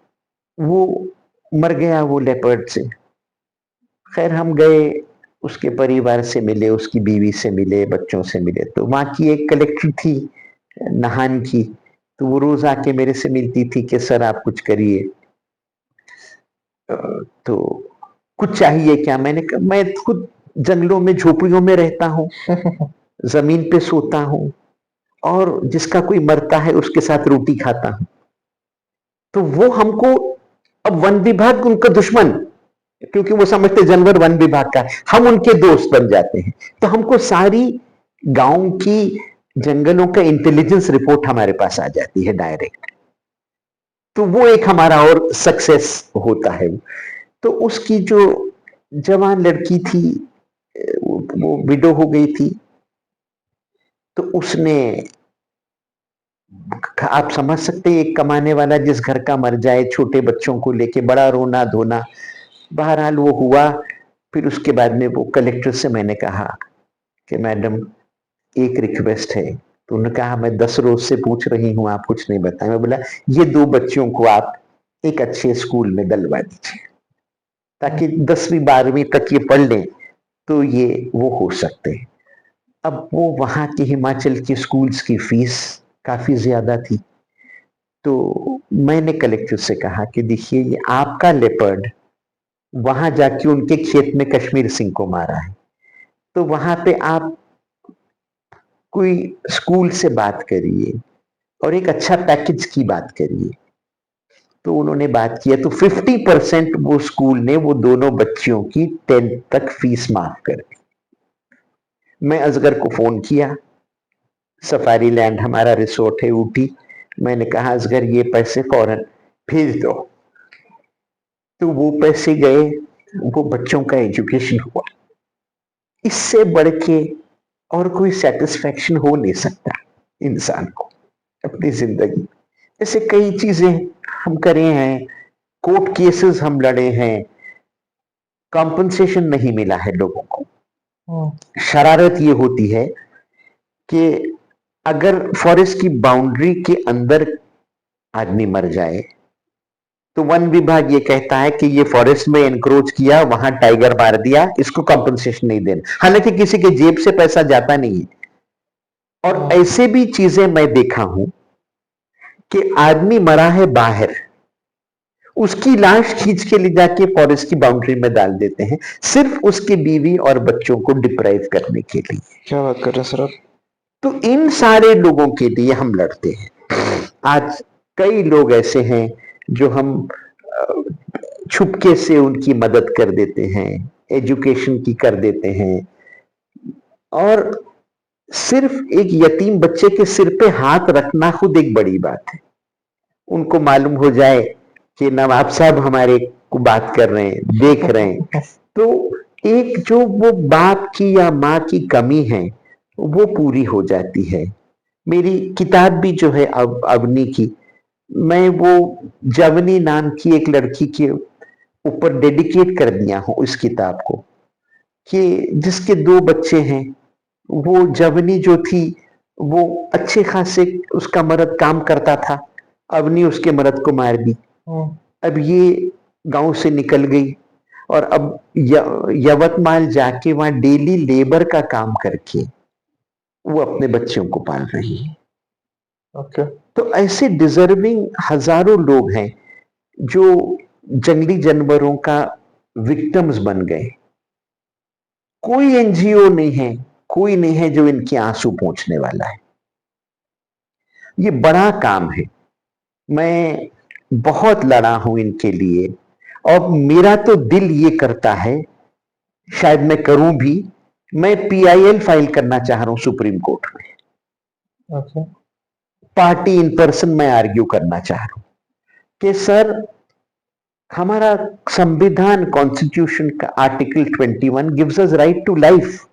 वो मर गया वो लेपर्ड से। खैर, हम गए, उसके परिवार से मिले, उसकी बीवी से मिले, बच्चों से मिले। तो वहां की एक कलेक्टर थी नाहन की, तो वो रोज आके मेरे से मिलती थी कि सर आप कुछ करिए। तो कुछ चाहिए क्या? मैंने कहा मैं खुद जंगलों में झोपड़ियों में रहता हूँ, जमीन पे सोता हूँ, और जिसका कोई मरता है उसके साथ रोटी खाता हूं। तो वो हमको, अब वन विभाग उनका दुश्मन, क्योंकि वो समझते जानवर वन विभाग का है, हम उनके दोस्त बन जाते हैं। तो हमको सारी गांव की जंगलों का इंटेलिजेंस रिपोर्ट हमारे पास आ जाती है डायरेक्ट। तो वो एक हमारा और सक्सेस होता है। तो उसकी जो जवान लड़की थी, वो विडो हो गई थी। तो उसने, आप समझ सकते हैं, एक कमाने वाला जिस घर का मर जाए, छोटे बच्चों को लेके बड़ा रोना धोना। बहरहाल वो हुआ। फिर उसके बाद में वो कलेक्टर से मैंने कहा कि मैडम एक रिक्वेस्ट है। तो उन्होंने कहा मैं 10 रोज से पूछ रही हूँ, आप कुछ नहीं बताए। मैं बोला ये 2 बच्चों को आप एक अच्छे स्कूल में डलवा दीजिए, ताकि 10वीं 12वीं तक ये पढ़ लें, तो ये वो हो सकते हैं। अब वो वहाँ के हिमाचल के स्कूल्स की फीस काफ़ी ज़्यादा थी। तो मैंने कलेक्टर से कहा कि देखिए ये आपका लेपर्ड वहाँ जाके उनके खेत में कश्मीर सिंह को मारा है। तो वहाँ पे आप कोई स्कूल से बात करिए और एक अच्छा पैकेज की बात करिए। तो उन्होंने बात किया तो 50% वो स्कूल ने वो दोनों बच्चियों की 10th तक फीस माफ कर दी। मैं असगर को फोन किया, सफारी लैंड हमारा रिसोर्ट है ऊटी। मैंने कहा असगर ये पैसे फौरन भेज दो। तो वो पैसे गए, वो बच्चों का एजुकेशन हुआ। इससे बढ़ के और कोई सेटिस्फेक्शन हो नहीं सकता इंसान को अपनी जिंदगी। ऐसे कई चीजें हम करे हैं, कोर्ट केसेस हम लड़े हैं, कॉम्पनसेशन नहीं मिला है लोगों को। शरारत ये होती है कि अगर फॉरेस्ट की बाउंड्री के अंदर आदमी मर जाए तो वन विभाग ये कहता है कि ये फॉरेस्ट में एनक्रोच किया, वहां टाइगर मार दिया, इसको कॉम्पनसेशन नहीं देना। हालांकि किसी के जेब से पैसा जाता नहीं है। और ऐसे भी चीजें मैं देखा हूं कि आदमी मरा है बाहर, उसकी लाश खींच के ले जाके फॉरेस्ट की बाउंड्री में डाल देते हैं, सिर्फ उसकी बीवी और बच्चों को डिप्राइव करने के लिए। क्या बात कर रहे हैं सर आप? तो इन सारे लोगों के लिए हम लड़ते हैं। आज कई लोग ऐसे हैं जो हम अ, छुपके से उनकी मदद कर देते हैं, एजुकेशन की कर देते हैं। और सिर्फ एक यतीम बच्चे के सिर पे हाथ रखना खुद एक बड़ी बात है। उनको मालूम हो जाए कि नवाब साहब हमारे को बात कर रहे हैं, देख रहे हैं, तो एक जो वो बाप की या माँ की कमी है वो पूरी हो जाती है। मेरी किताब भी जो है अब अवनी की, मैं वो जवनी नाम की एक लड़की के ऊपर डेडिकेट कर दिया हूं इस किताब को, कि जिसके 2 बच्चे हैं। वो जवनी जो थी वो अच्छे खासे उसका मर्द काम करता था, अवनी उसके मर्द को मार दी। अब ये गांव से निकल गई और अब यवतमाल जाके वहां डेली लेबर का काम करके वो अपने बच्चों को पाल रही है। ओके। तो ऐसे डिजर्विंग हजारों लोग हैं जो जंगली जानवरों का विक्टिम्स बन गए। कोई एनजीओ नहीं है, कोई नहीं है जो इनके आंसू पोंछने वाला है। ये बड़ा काम है। मैं बहुत लड़ा हूं इनके लिए और मेरा तो दिल ये करता है, शायद मैं करूं भी, मैं पीआईएल फाइल करना चाह रहा हूं सुप्रीम कोर्ट में। ओके। पार्टी इन पर्सन मैं आर्ग्यू करना चाह रहा हूं कि सर हमारा संविधान कॉन्स्टिट्यूशन का article 21 gives us right to life.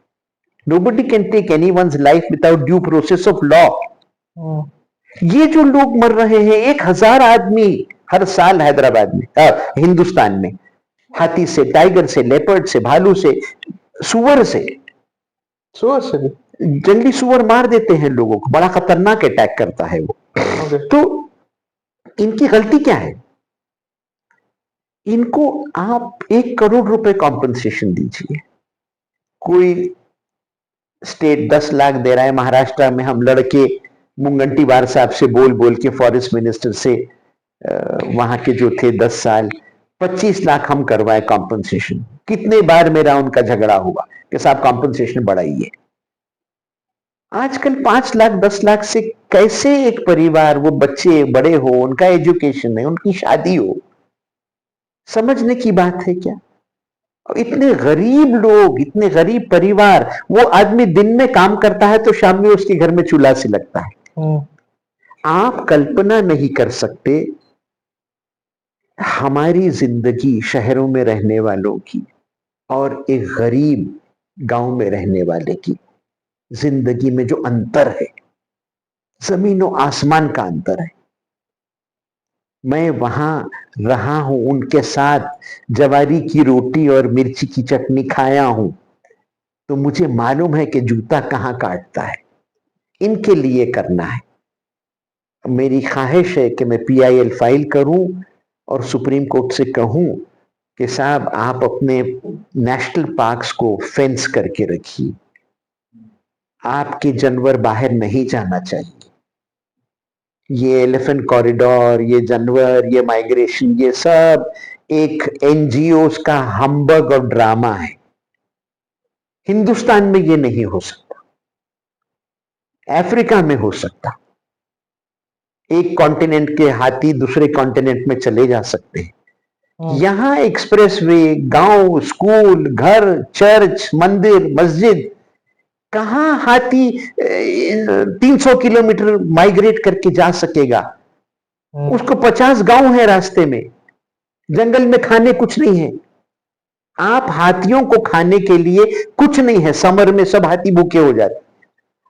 Nobody can take anyone's life without due process of law. ये जो लोग मर रहे हैं, 1000 आदमी हर साल हैदराबाद में, हिंदुस्तान में, हाथी से, टाइगर से, लेपर्ड से, भालू से, सुअर से। सुअर से भी? जंगली सुअर मार देते हैं लोगों को, बड़ा खतरनाक अटैक करता है वो। ओके। तो इनकी गलती क्या है? इनको आप 1 करोड़ रुपए कॉम्पनसेशन दीजिए। कोई स्टेट 10 लाख दे रहा है, महाराष्ट्र में हम लड़के मुंगंटीवार साहब से बोल बोल के फॉरेस्ट मिनिस्टर से, वहां के जो थे 10 साल, 25 लाख हम करवाए कॉम्पनसेशन। कितने बार मेरा उनका झगड़ा हुआ कि साहब कॉम्पनसेशन बढ़ाइए। आजकल 5 लाख 10 लाख से कैसे एक परिवार, वो बच्चे बड़े हो, उनका एजुकेशन है, उनकी शादी हो, समझने की बात है क्या? इतने गरीब लोग, इतने गरीब परिवार, वो आदमी दिन में काम करता है तो शाम में उसके घर में चूल्हा से लगता है। आप कल्पना नहीं कर सकते हमारी जिंदगी शहरों में रहने वालों की और एक गरीब गांव में रहने वाले की जिंदगी में जो अंतर है, जमीनों आसमान का अंतर है। मैं वहां रहा हूं, उनके साथ जवारी की रोटी और मिर्ची की चटनी खाया हूं, तो मुझे मालूम है कि जूता कहां काटता है। इनके लिए करना है। मेरी ख्वाहिश है कि मैं पीआईएल फाइल करूं और सुप्रीम कोर्ट से कहूं कि साहब आप अपने नेशनल पार्क्स को फेंस करके रखिए। आपके जानवर बाहर नहीं जाना चाहिए। ये एलिफेंट कॉरिडोर, ये जानवर, ये माइग्रेशन, ये सब एक एनजीओस का हम्बग और ड्रामा है। हिंदुस्तान में ये नहीं हो सकता, अफ्रीका में हो सकता। एक कॉन्टिनेंट के हाथी दूसरे कॉन्टिनेंट में चले जा सकते हैं। यहां एक्सप्रेसवे, गांव, स्कूल, घर, चर्च, मंदिर, मस्जिद, कहां हाथी 300 किलोमीटर माइग्रेट करके जा सकेगा? उसको 50 गांव है रास्ते में, जंगल में खाने कुछ नहीं है। आप हाथियों को खाने के लिए कुछ नहीं है, समर में सब हाथी भूखे हो जाते।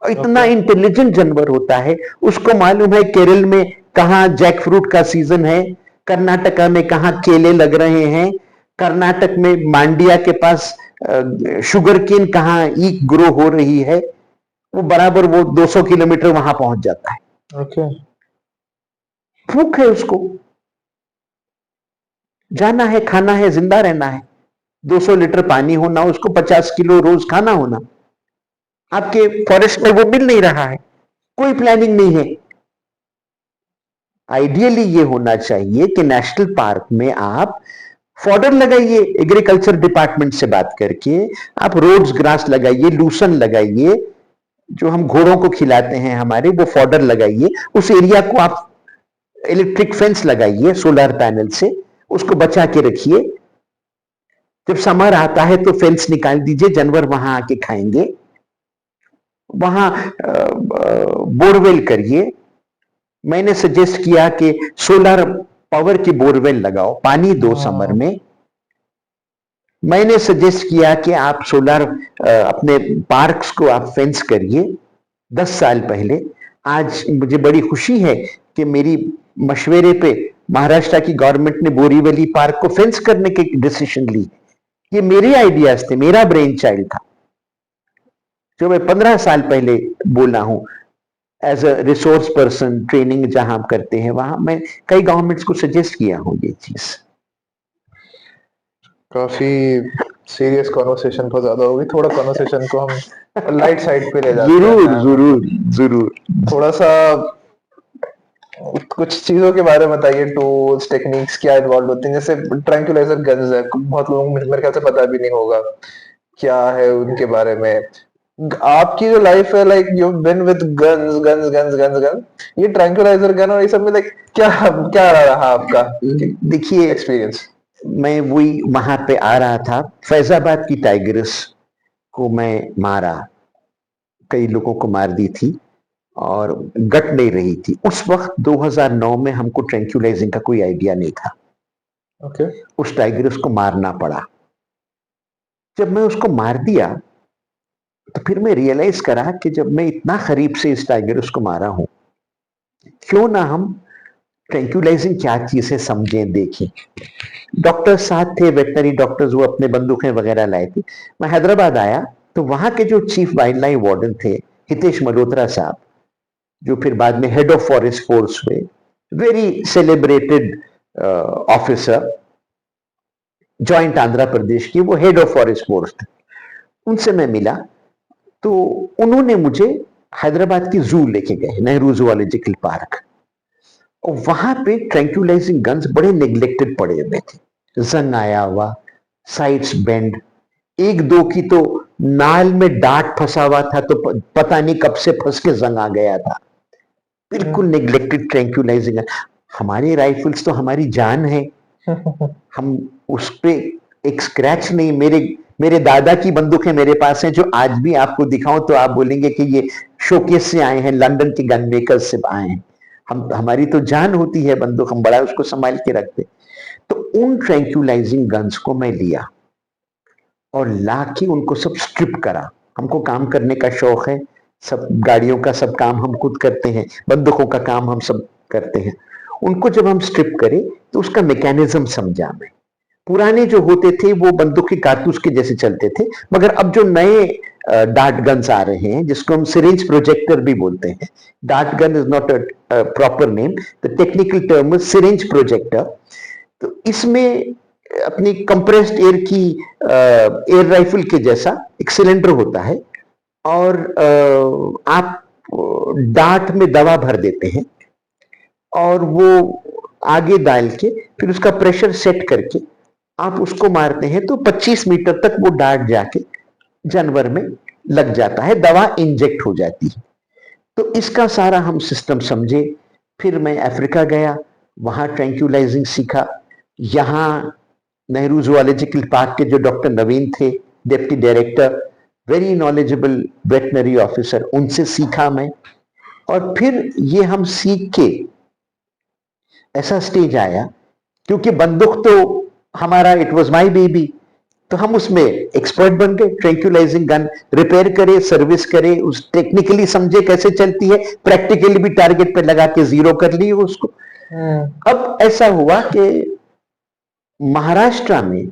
और इतना इंटेलिजेंट जानवर होता है, उसको मालूम है केरल में कहां जैक फ्रूट का सीजन है, कर्नाटका में कहां केले लग रहे हैं, कर्नाटक में मांडिया के पास शुगर केन कहां ईख ग्रो हो रही है। वो बराबर वो 200 किलोमीटर वहां पहुंच जाता है। ओके। भूख है उसको, जाना है, खाना है, जिंदा रहना है। 200 लीटर पानी होना, उसको 50 किलो रोज खाना होना। आपके फॉरेस्ट में वो मिल नहीं रहा है, कोई प्लानिंग नहीं है। आइडियली ये होना चाहिए कि नेशनल पार्क में आप फॉडर लगाइए, एग्रीकल्चर डिपार्टमेंट से बात करके आप रोड्स ग्रास लगाइए, लूसन लगाइए, जो हम घोड़ों को खिलाते हैं हमारे, वो फॉडर लगाइए। उस एरिया को आप इलेक्ट्रिक फेंस लगाइए सोलर पैनल से, उसको बचा के रखिए। जब समर आता है तो फेंस निकाल दीजिए, जानवर वहां आके खाएंगे। वहां बोरवेल करिए। मैंने सजेस्ट किया कि सोलर पावर की बोरवेल लगाओ, पानी दो समर में। मैंने सजेस्ट किया कि आप सोलर अपने पार्क्स को आप फेंस करिए 10 साल पहले। आज मुझे बड़ी खुशी है कि मेरी मशवरे पे महाराष्ट्र की गवर्नमेंट ने बोरीवली पार्क को फेंस करने की डिसीजन ली। ये मेरे आइडियाज थे, मेरा ब्रेन चाइल्ड था, जो मैं 15 साल पहले बोला हूं। As a resource person, training जहां हम करते हैं वहां मैं कई गवर्नमेंट्स को सजेस्ट किया हूं ये चीज। काफी सीरियस कॉन्वर्सेशन बहुत ज्यादा होगी, थोड़ा कॉन्वर्सेशन को हम लाइट साइड पे ले जाते हैं। जरूर जरूर जरूर। थोड़ा सा कुछ चीजों के बारे में बताइए, टूल्स, टेक्निक्स क्या इन्वॉल्व होती हैं। जैसे ट्रैंक्विलाइजर गन्स है, बहुत लोगों को मेरे ख्याल से पता भी नहीं होगा क्या है उनके बारे में। आपकी जो लाइफ है, like you been with guns guns guns guns gun, ये ट्रैंक्विलाइजर गन और ये सब में लाइक क्या क्या रहा आपका देखिए, एक्सपीरियंस? मैं वही वहां पे आ रहा था, फैजाबाद की टाइगर्स को मैं मारा, कई लोगों को मार दी थी और गट नहीं रही थी। उस वक्त 2009 में हमको ट्रैंक्विलाइजिंग का कोई आइडिया नहीं था। ओके। उस टाइगर्स को मारना पड़ा। जब मैं उसको मार दिया तो फिर मैं रियलाइज करा कि जब मैं इतना करीब से इस टाइगर्स को मारा हूं, क्यों ना हम ट्रैंक्विलाइजिंग क्या चीज है समझें, देखें। डॉक्टर साथ थे, वेटनरी डॉक्टर्स, वो अपने बंदूकें वगैरह लाए थे। मैं हैदराबाद आया तो वहां के जो चीफ वाइल्ड लाइफ वार्डन थे, हितेश मल्होत्रा साहब, जो फिर बाद में हेड ऑफ फॉरेस्ट फोर्स हुए, very celebrated officer, joint Andhra Pradesh की, वो हेड ऑफ फॉरेस्ट फोर्स थे। उनसे मैं मिला तो उन्होंने मुझे हैदराबाद की जू लेके गए, नेहरू जूलॉजिकल पार्क। और वहां पे ट्रैंक्विलाइजिंग गन्स बड़े नेग्लेक्टेड पड़े हुए थे, जंग आया हुआ, साइड्स बेंड, एक दो की तो नाल में डांट फंसा हुआ था, तो पता नहीं कब से फंस के जंग आ गया था। बिल्कुल नेग्लेक्टेड ट्रैंक्विलाइजिंग। हमारी राइफल्स तो हमारी जान है, हम उस पे एक स्क्रैच नहीं। मेरे मेरे दादा की बंदूकें मेरे पास हैं, जो आज भी आपको दिखाऊं तो आप बोलेंगे कि ये शोकेस से आए हैं, लंदन के गन मेकर्स से आए हैं। हमारी तो जान होती है बंदूक, हम बड़ा उसको संभाल के रखते। तो उन ट्रैंक्विलाइजिंग गन्स को मैं लिया और ला के उनको सब स्ट्रिप करा। हमको काम करने का शौक है, सब गाड़ियों का सब काम हम खुद करते हैं, बंदूकों का काम हम सब करते हैं। उनको जब हम स्ट्रिप करें तो उसका मैकेनिज्म समझा मैं। पुराने जो होते थे वो बंदूक के कारतूस के जैसे चलते थे, मगर अब जो नए डार्ट गन्स आ रहे हैं, जिसको हम सिरिंज प्रोजेक्टर भी बोलते हैं, dart gun is not a proper name, the technical term is syringe projector. तो इसमें अपनी कंप्रेस्ड एयर की एयर राइफल के जैसा एक सिलेंडर होता है, और आप डांट में दवा भर देते हैं और वो आगे डाल के फिर उसका प्रेशर सेट करके आप उसको मारते हैं तो 25 मीटर तक वो डार्ट जाके जानवर में लग जाता है, दवा इंजेक्ट हो जाती है। तो इसका सारा हम सिस्टम समझे। फिर मैं अफ्रीका गया, वहां ट्रैंक्यूलाइजिंग सीखा। यहाँ नेहरू जूलॉजिकल पार्क के जो डॉक्टर नवीन थे, deputy director, very knowledgeable veterinary officer, उनसे सीखा मैं। और फिर ये हम सीख के ऐसा स्टेज आया, क्योंकि बंदूक तो हमारा, इट वॉज माई बेबी, तो हम उसमें एक्सपर्ट बन गए। ट्रैंक्यूलाइजिंग गन रिपेयर करे, सर्विस करे, उस टेक्निकली समझे कैसे चलती है, प्रैक्टिकली भी टारगेट पे लगा के जीरो कर लिए उसको। अब ऐसा हुआ कि महाराष्ट्र में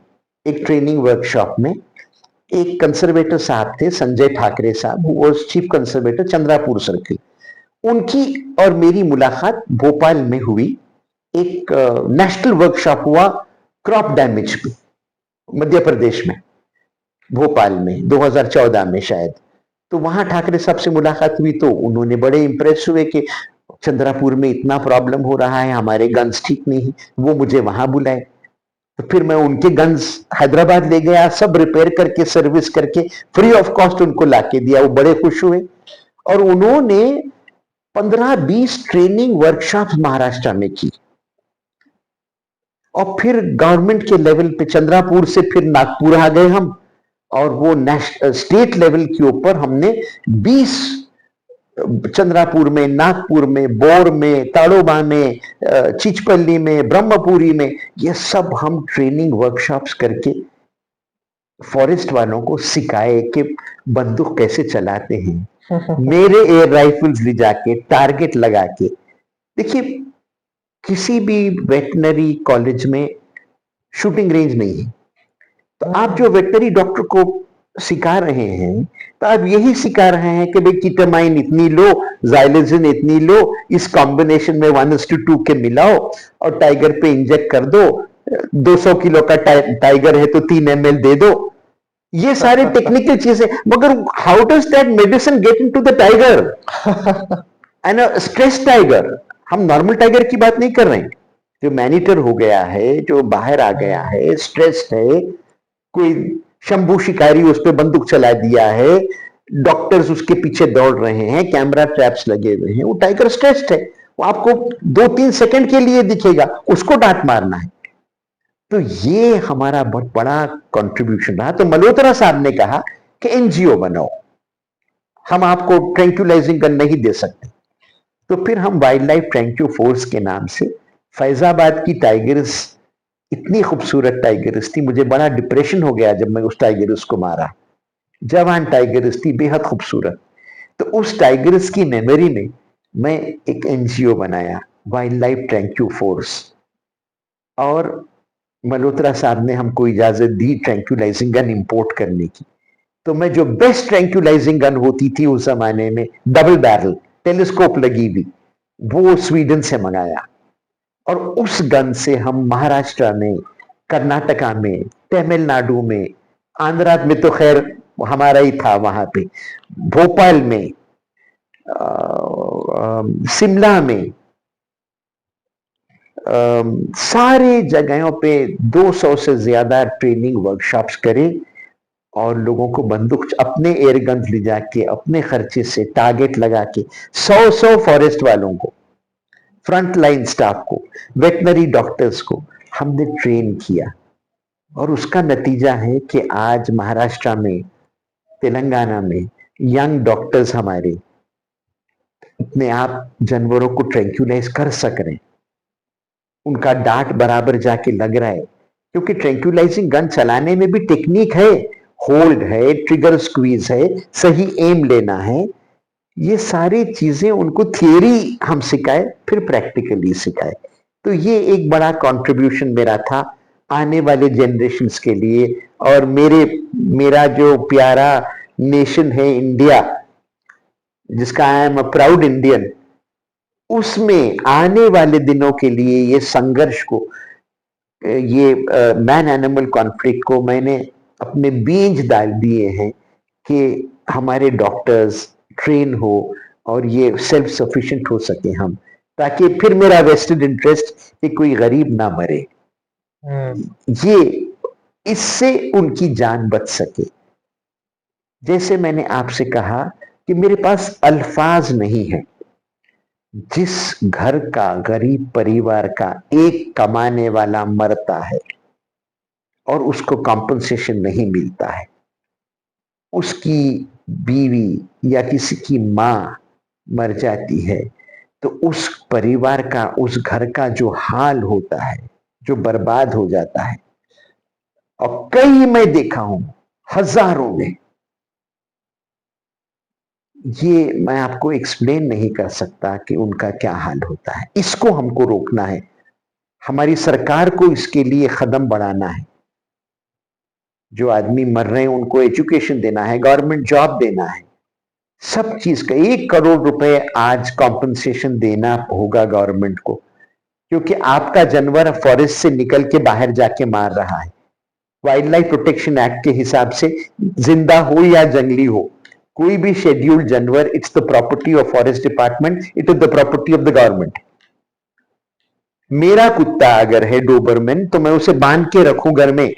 एक ट्रेनिंग वर्कशॉप में एक कंजर्वेटर साहब थे, संजय ठाकरे साहब, who was chief conservator Chandrapur circle. उनकी और मेरी मुलाकात भोपाल में हुई। एक नेशनल वर्कशॉप हुआ क्रॉप डैमेज पे, मध्य प्रदेश में, भोपाल में 2014 में शायद। तो वहां ठाकरे साहब से मुलाकात हुई तो उन्होंने बड़े इंप्रेस हुए कि चंद्रापुर में इतना प्रॉब्लम हो रहा है, हमारे गन्स ठीक नहीं है। वो मुझे वहां बुलाए, तो फिर मैं उनके गन्स हैदराबाद ले गया, सब रिपेयर करके सर्विस करके फ्री ऑफ कॉस्ट उनको लाके दिया। वो बड़े खुश हुए और उन्होंने 15-20 ट्रेनिंग वर्कशॉप महाराष्ट्र में की। और फिर गवर्नमेंट के लेवल पे चंद्रापुर से फिर नागपुर आ गए हम, और वो स्टेट लेवल के ऊपर हमने 20 चंद्रापुर में, नागपुर में, बोर में, ताड़ोबा में, चिचपल्ली में, ब्रह्मपुरी में, ये सब हम ट्रेनिंग वर्कशॉप्स करके फॉरेस्ट वालों को सिखाए कि बंदूक कैसे चलाते हैं। मेरे एयर राइफल्स ले जाके टारगेट लगा के, देखिए किसी भी वेटनरी कॉलेज में शूटिंग रेंज नहीं है, तो आप जो वेटनरी डॉक्टर को सिखा रहे हैं तो आप यही सिखा रहे हैं कि भाई कीटामाइन इतनी लो, जाइलेजिन इतनी लो, इस कॉम्बिनेशन में 1:2 के मिलाओ और टाइगर पे इंजेक्ट कर दो। 200 किलो का टाइगर है तो 3 ml दे दो। ये सारे टेक्निकल चीजें, मगर how does that medicine get into the tiger and stress tiger? हम नॉर्मल टाइगर की बात नहीं कर रहे हैं, जो मैनिटर हो गया है, जो बाहर आ गया है, स्ट्रेस्ड है, कोई शंभू शिकारी उस पर बंदूक चला दिया है, डॉक्टर्स उसके पीछे दौड़ रहे हैं, कैमरा ट्रैप्स लगे हुए हैं, वो टाइगर स्ट्रेस्ड है, वो आपको 2-3 सेकंड के लिए दिखेगा, उसको डांट मारना है। तो ये हमारा बहुत बड़ा कंट्रीब्यूशन रहा। तो मल्होत्रा साहब ने कहा कि एनजीओ बनाओ, हम आपको ट्रैंक्यूलाइजिंग गन नहीं दे सकते। तो फिर हम वाइल्ड लाइफ ट्रैंक्यू फोर्स के नाम से, फैजाबाद की टाइगर्स इतनी खूबसूरत टाइगर्स थी, मुझे बड़ा डिप्रेशन हो गया जब मैं उस टाइगर्स को मारा। जवान टाइगर्स थी, बेहद खूबसूरत। तो उस टाइगर्स की मेमोरी में मैं एक एनजीओ बनाया, वाइल्ड लाइफ ट्रैंक्यू फोर्स। और मल्होत्रा साहब ने हमको इजाजत दी ट्रैंक्यूलाइजिंग गन इंपोर्ट करने की। तो मैं जो बेस्ट ट्रैंक्यूलाइजिंग गन होती थी उस जमाने में, डबल बैरल टेलीस्कोप लगी हुई, वो स्वीडन से मंगाया। और उस गन से हम महाराष्ट्र में, कर्नाटका में, तमिलनाडु में, आंध्रा में तो खैर हमारा ही था वहां पे, भोपाल में, शिमला में, सारे जगहों पे 200 से ज्यादा ट्रेनिंग वर्कशॉप्स करे और लोगों को बंदूक अपने एयर गन्स ले जाके अपने खर्चे से टारगेट लगा के 100 फॉरेस्ट वालों को, फ्रंट लाइन स्टाफ को, वेटनरी डॉक्टर्स को हमने ट्रेन किया। और उसका नतीजा है कि आज महाराष्ट्र में, तेलंगाना में यंग डॉक्टर्स हमारे अपने आप जानवरों को ट्रैंक्यूलाइज कर सक रहे हैं, उनका डांट बराबर जाके लग रहा है। क्योंकि ट्रैंक्यूलाइजिंग गन चलाने में भी टेक्निक है, होल्ड है, ट्रिगर स्क्वीज है, सही एम लेना है, ये सारी चीजें उनको थियरी हम सिखाए, फिर प्रैक्टिकली सिखाए। तो ये एक बड़ा कंट्रीब्यूशन मेरा था आने वाले जनरेशन्स के लिए। और मेरा जो प्यारा नेशन है इंडिया, जिसका I am a proud Indian, उसमें आने वाले दिनों के लिए ये संघर्ष को, ये मैन एनिमल कॉन्फ्लिक्ट को मैंने अपने बीज डाल दिए हैं कि हमारे डॉक्टर्स ट्रेन हो और ये सेल्फ सफिशिएंट हो सके हम, ताकि फिर मेरा वेस्टेड इंटरेस्ट कि कोई गरीब ना मरे, ये इससे उनकी जान बच सके। जैसे मैंने आपसे कहा कि मेरे पास अल्फाज नहीं है। जिस घर का गरीब परिवार का एक कमाने वाला मरता है और उसको कॉम्पनसेशन नहीं मिलता है, उसकी बीवी या किसी की मां मर जाती है, तो उस परिवार का, उस घर का जो हाल होता है, जो बर्बाद हो जाता है, और कई मैं देखा हूं, हजारों में, ये मैं आपको एक्सप्लेन नहीं कर सकता कि उनका क्या हाल होता है। इसको हमको रोकना है, हमारी सरकार को इसके लिए कदम बढ़ाना है। जो आदमी मर रहे हैं उनको एजुकेशन देना है, गवर्नमेंट जॉब देना है, सब चीज का 1 करोड़ रुपए आज कॉम्पनसेशन देना होगा गवर्नमेंट को, क्योंकि आपका जानवर फॉरेस्ट से निकल के बाहर जाके मार रहा है। वाइल्ड लाइफ प्रोटेक्शन एक्ट के हिसाब से जिंदा हो या जंगली हो, कोई भी शेड्यूल्ड जानवर, it's the property of forest department, it is the property of the government. मेरा कुत्ता अगर है डोबरमैन, तो मैं उसे बांध के रखूं घर में,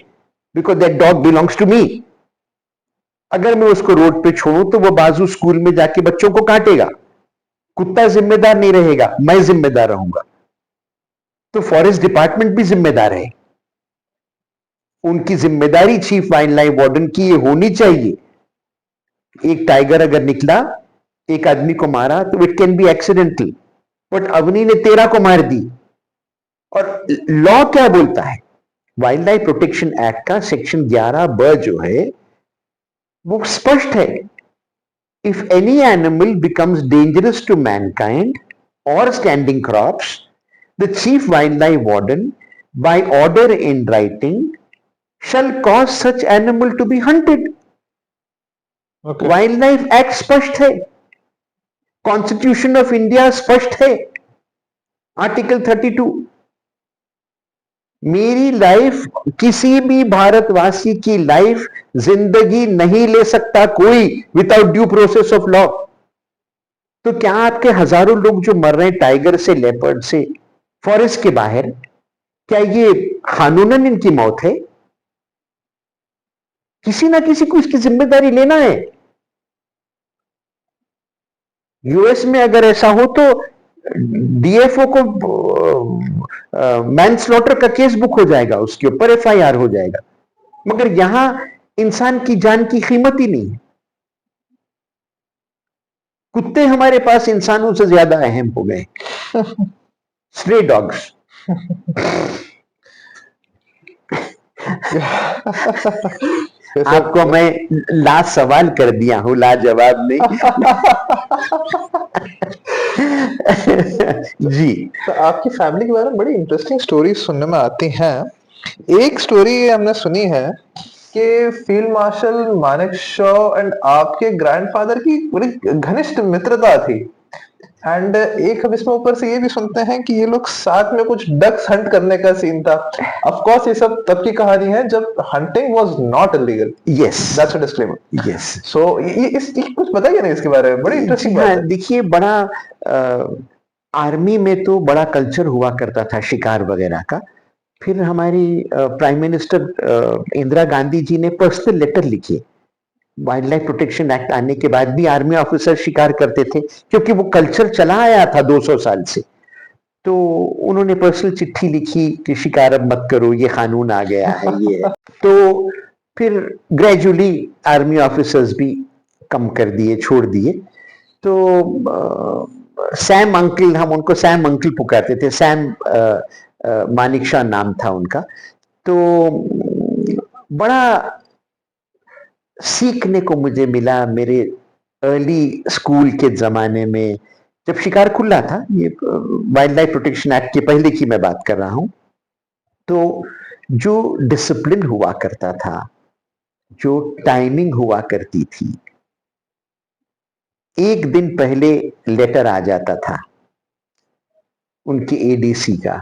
because that dog belongs to me. अगर मैं उसको रोड पे छोड़ूं तो वो बाजू स्कूल में जाके बच्चों को काटेगा, कुत्ता जिम्मेदार नहीं रहेगा, मैं जिम्मेदार रहूंगा। तो फॉरेस्ट डिपार्टमेंट भी जिम्मेदार है, उनकी जिम्मेदारी चीफ वाइल्ड लाइफ वार्डन की ये होनी चाहिए। एक टाइगर अगर निकला, एक आदमी को मारा, तो it can be accidental, but Avani ने 13 को मार दी। और लॉ क्या बोलता है? वाइल्ड लाइफ प्रोटेक्शन एक्ट का सेक्शन 11(ब) जो है वो स्पष्ट है, if any animal becomes dangerous to mankind और standing crops, the chief wildlife warden by order in writing shall cause such animal to be hunted. Okay. Wildlife act स्पष्ट है, कॉन्स्टिट्यूशन ऑफ इंडिया स्पष्ट है, article 32। मेरी life, किसी भी भारतवासी की लाइफ जिंदगी नहीं ले सकता कोई without due process of law. तो क्या आपके हजारों लोग जो मर रहे हैं टाइगर से, लेपर्ड से, फॉरेस्ट के बाहर, क्या ये कानूनन इनकी मौत है? किसी ना किसी को इसकी जिम्मेदारी लेना है। यूएस में अगर ऐसा हो तो डीएफओ को मैनस्लॉटर का केस बुक हो जाएगा, उसके ऊपर एफआईआर हो जाएगा। मगर यहां इंसान की जान की कीमत ही नहीं है। कुत्ते हमारे पास इंसानों से ज्यादा अहम हो गए, स्ट्रे डॉग्स। आपको मैं लास्ट सवाल कर दिया हूं, लाजवाब नहीं। जी। तो आपकी फैमिली के बारे में बड़ी इंटरेस्टिंग स्टोरी सुनने में आती हैं। एक स्टोरी हमने सुनी है कि field marshal Manek Shaw and आपके ग्रैंडफादर की बड़ी घनिष्ठ मित्रता थी। एंड एक हम इसमें ऊपर से ये भी सुनते हैं कि ये लोग साथ में कुछ डक्स हंट करने का सीन था। ऑफ कोर्स ये सब तब की कहानी है जब hunting was not illegal. Yes, that's a disclaimer. Yes. So ये कुछ बताइए ना इसके बारे में, बड़ी इंटरेस्टिंग बात है। देखिए, बड़ा आर्मी में तो बड़ा कल्चर हुआ करता था शिकार वगैरह का। फिर हमारी प्राइम मिनिस्टर इंदिरा गांधी जी ने पर्सनल लेटर लिखे। वाइल्ड लाइफ प्रोटेक्शन एक्ट आने के बाद भी आर्मी ऑफिसर शिकार करते थे, क्योंकि वो कल्चर चला आया था 200 साल से। तो उन्होंने पर्सनल चिट्ठी लिखी कि शिकार अब मत करो, ये कानून आ गया है, ये है। तो फिर ग्रेजुअली आर्मी ऑफिसर्स भी कम कर दिए, छोड़ दिए। तो सैम अंकल, हम उनको सैम अंकल पुकारते थे, सैम मानिक शाह नाम था उनका। तो बड़ा सीखने को मुझे मिला मेरे अर्ली स्कूल के जमाने में, जब शिकार खुला था। ये वाइल्ड लाइफ प्रोटेक्शन एक्ट के पहले की मैं बात कर रहा हूं। तो जो डिसिप्लिन हुआ करता था, जो टाइमिंग हुआ करती थी, एक दिन पहले लेटर आ जाता था उनके एडीसी का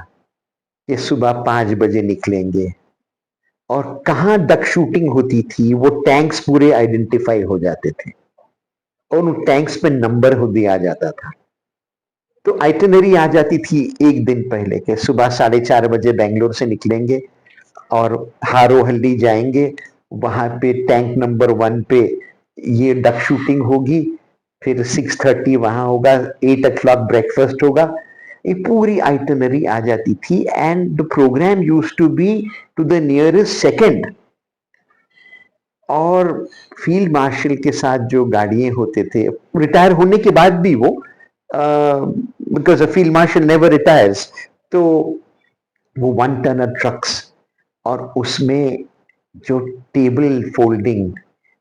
कि सुबह 5 बजे निकलेंगे, और कहां डक शूटिंग होती थी वो टैंक्स पूरे आइडेंटिफाई हो जाते थे। और उन टैंक्स पे नंबर दिया जाता था। तो आइटिनरी आ जाती थी एक दिन पहले के, सुबह 4:30 बजे बेंगलोर से निकलेंगे और हारोहल्ली जाएंगे, वहां पे टैंक नंबर 1 पे ये डक शूटिंग होगी, फिर 6:30 वहां होगा, 8 o'clock ब्रेकफास्ट होगा। ये पूरी आइटिनरी आ जाती थी and the programme used to be to the nearest second. और फील्ड मार्शल के साथ जो गाड़ियां होते थे, रिटायर होने के बाद भी वो, because a field marshal never retires, तो वो 1 टनर ट्रक्स, और उसमें जो टेबल फोल्डिंग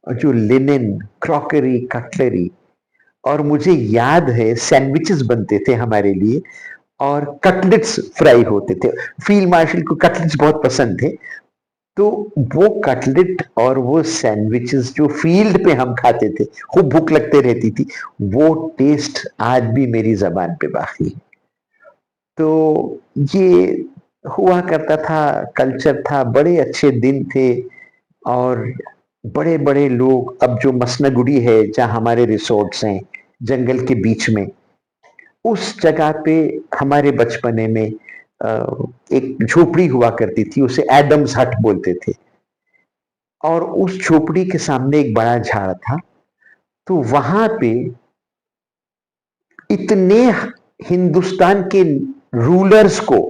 और जो लिनन, क्रॉकरी, कटलरी, और मुझे याद है सैंडविचेस बनते थे हमारे लिए और कटलेट्स फ्राई होते थे। फील्ड मार्शल को कटलेट्स बहुत पसंद थे, तो वो कटलेट और वो सैंडविचेस जो फील्ड पे हम खाते थे, खूब भूख लगते रहती थी, वो टेस्ट आज भी मेरी जबान पे बाकी है। तो ये हुआ करता था, कल्चर था, बड़े अच्छे दिन थे। और बड़े बड़े लोग, अब जो मसनगुड़ी है जहाँ हमारे रिसोर्ट्स हैं जंगल के बीच में, उस जगह पे हमारे बचपने में एक झोपड़ी हुआ करती थी, उसे एडम्स हट बोलते थे, और उस झोपड़ी के सामने एक बड़ा झाड़ था। तो वहां पे इतने हिंदुस्तान के रूलर्स को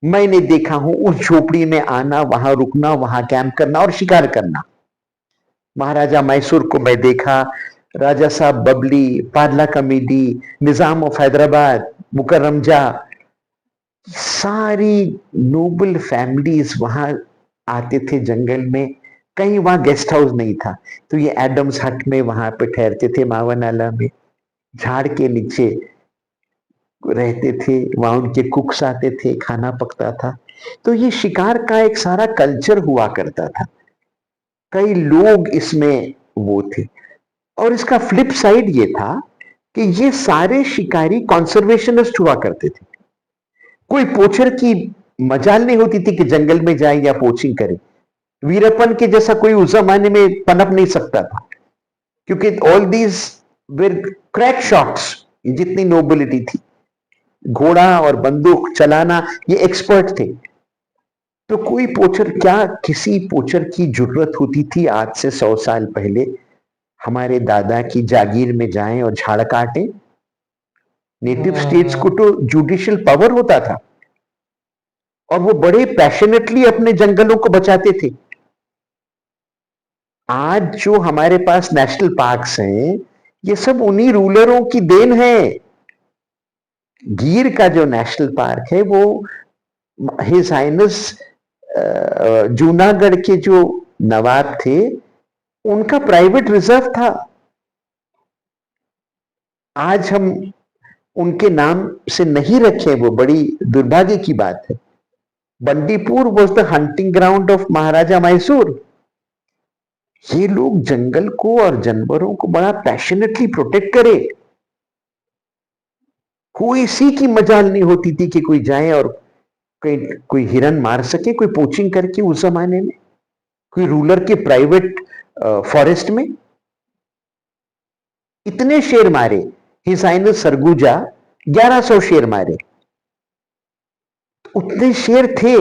मैंने देखा हूं उस झोपड़ी में आना, वहां रुकना, वहां कैंप करना और शिकार करना। महाराजा मैसूर को मैं देखा, राजा साहब बबली, पार्ला कमेटी, निजाम ऑफ हैदराबाद, मुकर्रम जा, सारी नोबल फैमिलीज वहां आते थे जंगल में। कहीं वहां गेस्ट हाउस नहीं था, तो ये एडम्स हट में वहां पे ठहरते थे, मावनाला में झाड़ के नीचे रहते थे, वहां उनके कुक्स आते थे, खाना पकता था। तो ये शिकार का एक सारा कल्चर हुआ करता था, कई लोग इसमें वो थे। और इसका फ्लिप साइड ये था कि ये सारे शिकारी कॉन्जर्वेशनिस्ट हुआ करते थे। कोई पोचर की मजाल नहीं होती थी कि जंगल में जाए या पोचिंग करे। वीरप्पन के जैसा कोई उस जमाने में पनप नहीं सकता था, क्योंकि all these were crack shots. जितनी नोबिलिटी थी, घोड़ा और बंदूक चलाना, ये एक्सपर्ट थे। तो कोई पोचर क्या, किसी पोचर की जरूरत होती थी आज से 100 साल पहले, हमारे दादा की जागीर में जाएं और झाड़ काटें? नेटिव स्टेट्स को तो जुडिशियल पावर होता था, और वो बड़े पैशनेटली अपने जंगलों को बचाते थे। आज जो हमारे पास नेशनल पार्क्स हैं, ये सब उन्हीं रूलरों की देन है। गिर का जो नेशनल पार्क है वो हिज हाइनेस जूनागढ़ के जो नवाब थे, उनका प्राइवेट रिजर्व था। आज हम उनके नाम से नहीं रखे, वो बड़ी दुर्भाग्य की बात है। Bandipur was the hunting ground of Maharaja Mysore. ये लोग जंगल को और जानवरों को बड़ा पैशनेटली प्रोटेक्ट करे। कोई सी की मजाल नहीं होती थी कि कोई जाए और कोई हिरन मार सके, कोई पोचिंग करके उस जमाने में, कोई रूलर के प्राइवेट फॉरेस्ट में। इतने शेर मारे, हिज हाइनेस सरगुजा 1100 शेर मारे, उतने शेर थे।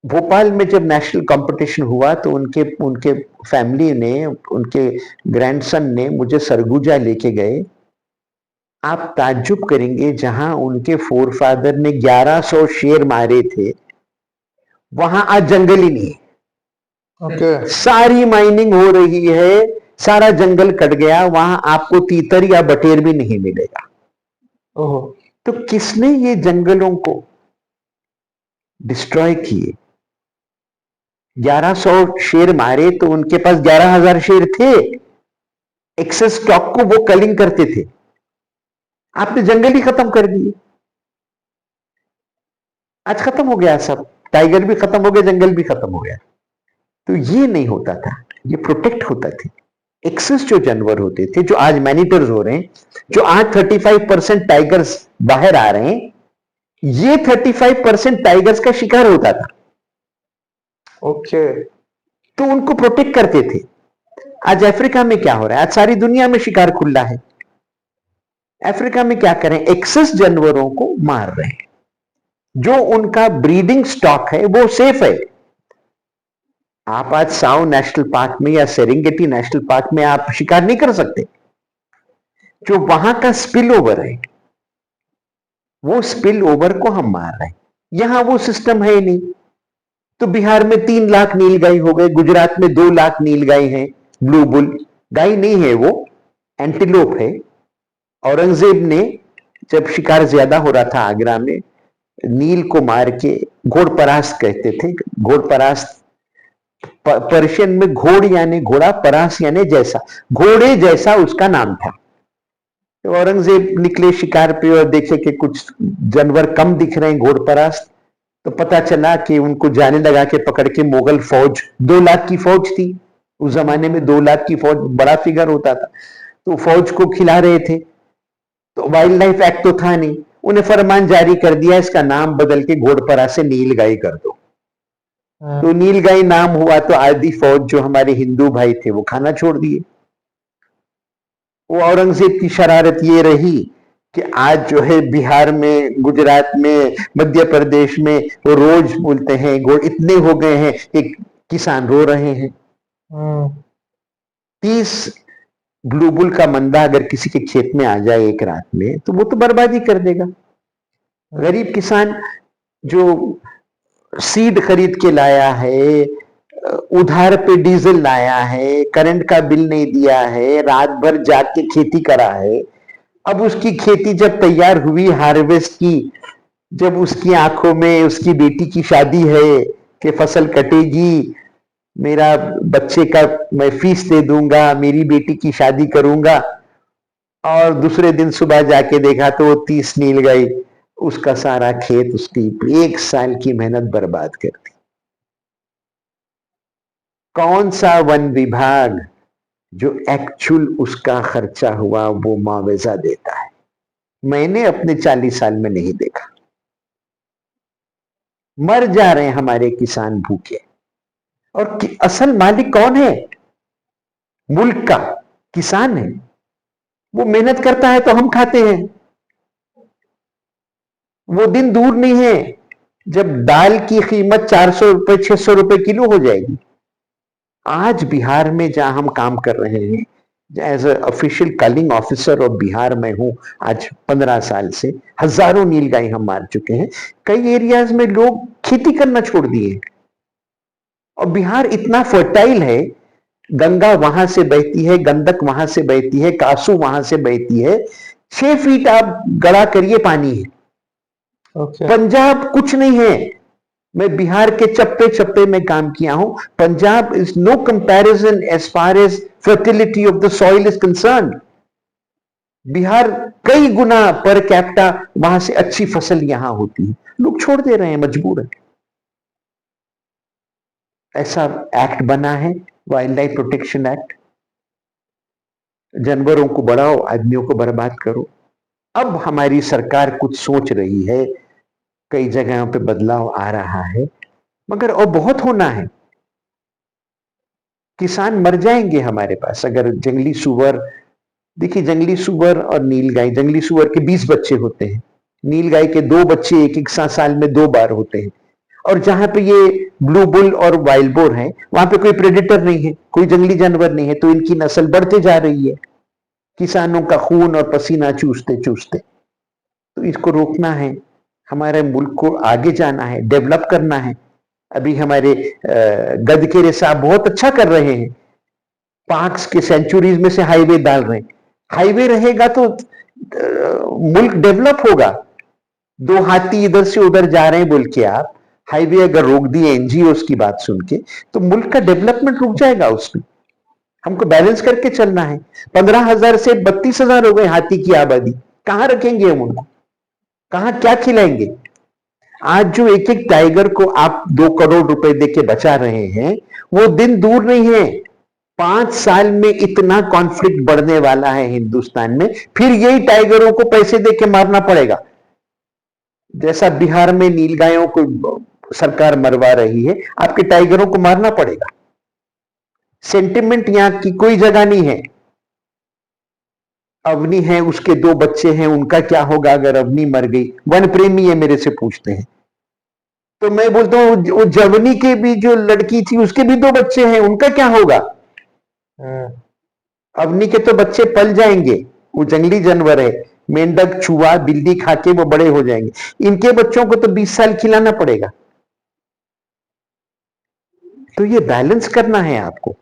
भोपाल में जब नेशनल कंपटीशन हुआ तो उनके उनके फैमिली ने, उनके ग्रैंडसन ने मुझे सरगुजा लेके गए। आप ताज्जुब करेंगे, जहां उनके फोरफादर ने 1100 शेर मारे थे, वहां आज जंगल ही नहीं है। ओके। सारी माइनिंग हो रही है, सारा जंगल कट गया, वहां आपको तीतर या बटेर भी नहीं मिलेगा। ओहो। तो किसने ये जंगलों को डिस्ट्रॉय किए? 1100 शेर मारे तो उनके पास 11,000 शेर थे। एक्सेस स्टॉक को वो कलिंग करते थे। आपने जंगल ही खत्म कर दिए। आज खत्म हो गया सब, टाइगर भी खत्म हो गया, जंगल भी खत्म हो गया। तो ये नहीं होता था, ये प्रोटेक्ट होता थे। एक्सेस जो जानवर होते थे, जो आज मैनिटर्स हो रहे हैं, जो आज 35% टाइगर्स बाहर आ रहे हैं, ये 35% टाइगर्स का शिकार होता था। ओके। तो उनको प्रोटेक्ट करते थे। आज अफ्रीका में क्या हो रहा है? आज सारी दुनिया में शिकार खुला है। अफ्रीका में क्या करें? एक्सेस जानवरों को मार रहे हैं। जो उनका ब्रीडिंग स्टॉक है वो सेफ है। आप आज साउ नेशनल पार्क में या सेरेंगेटी नेशनल पार्क में आप शिकार नहीं कर सकते। जो वहां का स्पिल ओवर है, वो स्पिल ओवर को हम मार रहे हैं। यहां वो सिस्टम है ही नहीं। तो बिहार में 3 लाख नीलगाय हो गए, गुजरात में 2 लाख नीलगाय हैं। ब्लू बुल गाय नहीं है, वो एंटीलोप है। औरंगजेब ने जब शिकार ज्यादा हो रहा था आगरा में, नील को मार के, घोड़परास्त कहते थे, घोड़परास्त पर्शियन में घोड़ यानी घोड़ा, परास यानी जैसा, घोड़े जैसा उसका नाम था। तो औरंगजेब निकले शिकार पे और देखे कि कुछ जानवर कम दिख रहे हैं घोड़परास्त, तो पता चला कि उनको जाने लगा के पकड़ के मुगल फौज, 2 लाख की फौज थी उस जमाने में। 2 लाख की फौज बड़ा फिगर होता था। तो फौज को खिला रहे थे। तो वाइल्ड लाइफ एक्ट तो था नहीं, उन्हें फरमान जारी कर दिया, इसका नाम बदल के घोड़परा से नीलगाय कर दो। तो नीलगाय नाम हुआ, तो आधी फौज जो हमारे हिंदू भाई थे वो खाना छोड़ दिए। वो औरंगजेब की शरारत ये रही कि आज जो है बिहार में, गुजरात में, मध्य प्रदेश में वो रोज बोलते हैं घोड़ इतने हो गए हैं कि किसान रो रहे हैं। 30 ब्लू बुल का मंदा अगर किसी के खेत में आ जाए एक रात में, तो वो तो बर्बादी कर देगा। गरीब किसान जो सीड खरीद के लाया है, उधार पे डीजल लाया है, करंट का बिल नहीं दिया है, रात भर जाग के खेती करा है, अब उसकी खेती जब तैयार हुई हार्वेस्ट की, जब उसकी आंखों में उसकी बेटी की शादी है कि फसल कटेगी, मेरा बच्चे का मैं फीस दे दूंगा, मेरी बेटी की शादी करूंगा, और दूसरे दिन सुबह जाके देखा तो वो 30 नीलगाय उसका सारा खेत, उसकी 1 साल की मेहनत बर्बाद कर दी। कौन सा वन विभाग जो एक्चुअल उसका खर्चा हुआ वो मुआवजा देता है? मैंने अपने 40 साल में नहीं देखा। मर जा रहे हैं हमारे किसान भूखे। और असल मालिक कौन है मुल्क का? किसान है। वो मेहनत करता है तो हम खाते हैं। वो दिन दूर नहीं है जब दाल की कीमत 400 रुपए 600 रुपए किलो हो जाएगी। आज बिहार में जहां हम काम कर रहे हैं, as a official calling officer of Bihar में हूं आज 15 साल से, हजारों नीलगाय हम मार चुके हैं। कई एरियाज में लोग खेती करना छोड़ दिए। और बिहार इतना फर्टाइल है, गंगा वहां से बहती है, गंडक वहां से बहती है, कासू वहां से बहती है, 6 फीट आप गड़ा करिए पानी है। पंजाब कुछ नहीं है। मैं बिहार के चप्पे चप्पे में काम किया हूं। Punjab is no comparison as far as fertility of the soil is concern. Bihar कई गुना पर कैपिटा वहां से अच्छी फसल यहां होती है। लोग छोड़ दे रहे हैं, मजबूर है। ऐसा एक्ट बना है, वाइल्ड लाइफ प्रोटेक्शन एक्ट। जानवरों को बढ़ाओ, आदमियों को बर्बाद करो। अब हमारी सरकार कुछ सोच रही है, कई जगहों पे बदलाव आ रहा है, मगर और बहुत होना है। किसान मर जाएंगे हमारे पास अगर जंगली सुअर, देखिए जंगली सुअर और नीलगाय, जंगली सुअर के 20 बच्चे होते हैं, नीलगाय के 2 बच्चे एक एक साल में 2 बार होते हैं। और जहां पे ये ब्लू बुल और वाइल्ड बोर है, वहां पे कोई प्रेडेटर नहीं है, कोई जंगली जानवर नहीं है, तो इनकी नस्ल बढ़ते जा रही है, किसानों का खून और पसीना चूसते चूसते। तो इसको रोकना है, हमारे मुल्क को आगे जाना है, डेवलप करना है। अभी हमारे गदकेरे साहब बहुत अच्छा कर रहे हैं, पार्क्स के सेंचुरीज में से हाईवे डाल रहे हैं। हाईवे रहेगा तो मुल्क डेवलप होगा। 2 हाथी इधर से उधर जा रहे हैं बोल के आप हाईवे अगर रोक दिए एनजीओ की बात सुन के, तो मुल्क का डेवलपमेंट रुक जाएगा। उसमें हमको बैलेंस करके चलना है। 15,000 से 32,000 हो गए हाथी की आबादी, कहां रखेंगे हम उनको? कहां क्या खिलाएंगे? आज जो एक एक टाइगर को आप 2 करोड़ रुपए देके बचा रहे हैं, वो दिन दूर नहीं है। 5 साल में इतना कॉन्फ्लिक्ट बढ़ने वाला है हिंदुस्तान में, फिर यही टाइगरों को पैसे देके मारना पड़ेगा। जैसा बिहार में नीलगायों को सरकार मरवा रही है, आपके टाइगरों को मारना पड़ेगा। सेंटिमेंट यहाँ की कोई जगह नहीं है। अवनी है, उसके 2 बच्चे हैं, उनका क्या होगा अगर अवनी मर गई? वन प्रेमी है, मेरे से पूछते हैं। तो मैं बोलता हूँ वो जवनी के भी जो लड़की थी उसके भी 2 बच्चे हैं, उनका क्या होगा? अवनी के तो बच्चे पल जाएंगे, वो जंगली जानवर है, मेंढक, चूहा, बिल्ली खा के वो बड़े हो जाएंगे। इनके बच्चों को तो 20 साल खिलाना पड़ेगा। तो ये बैलेंस करना है आपको,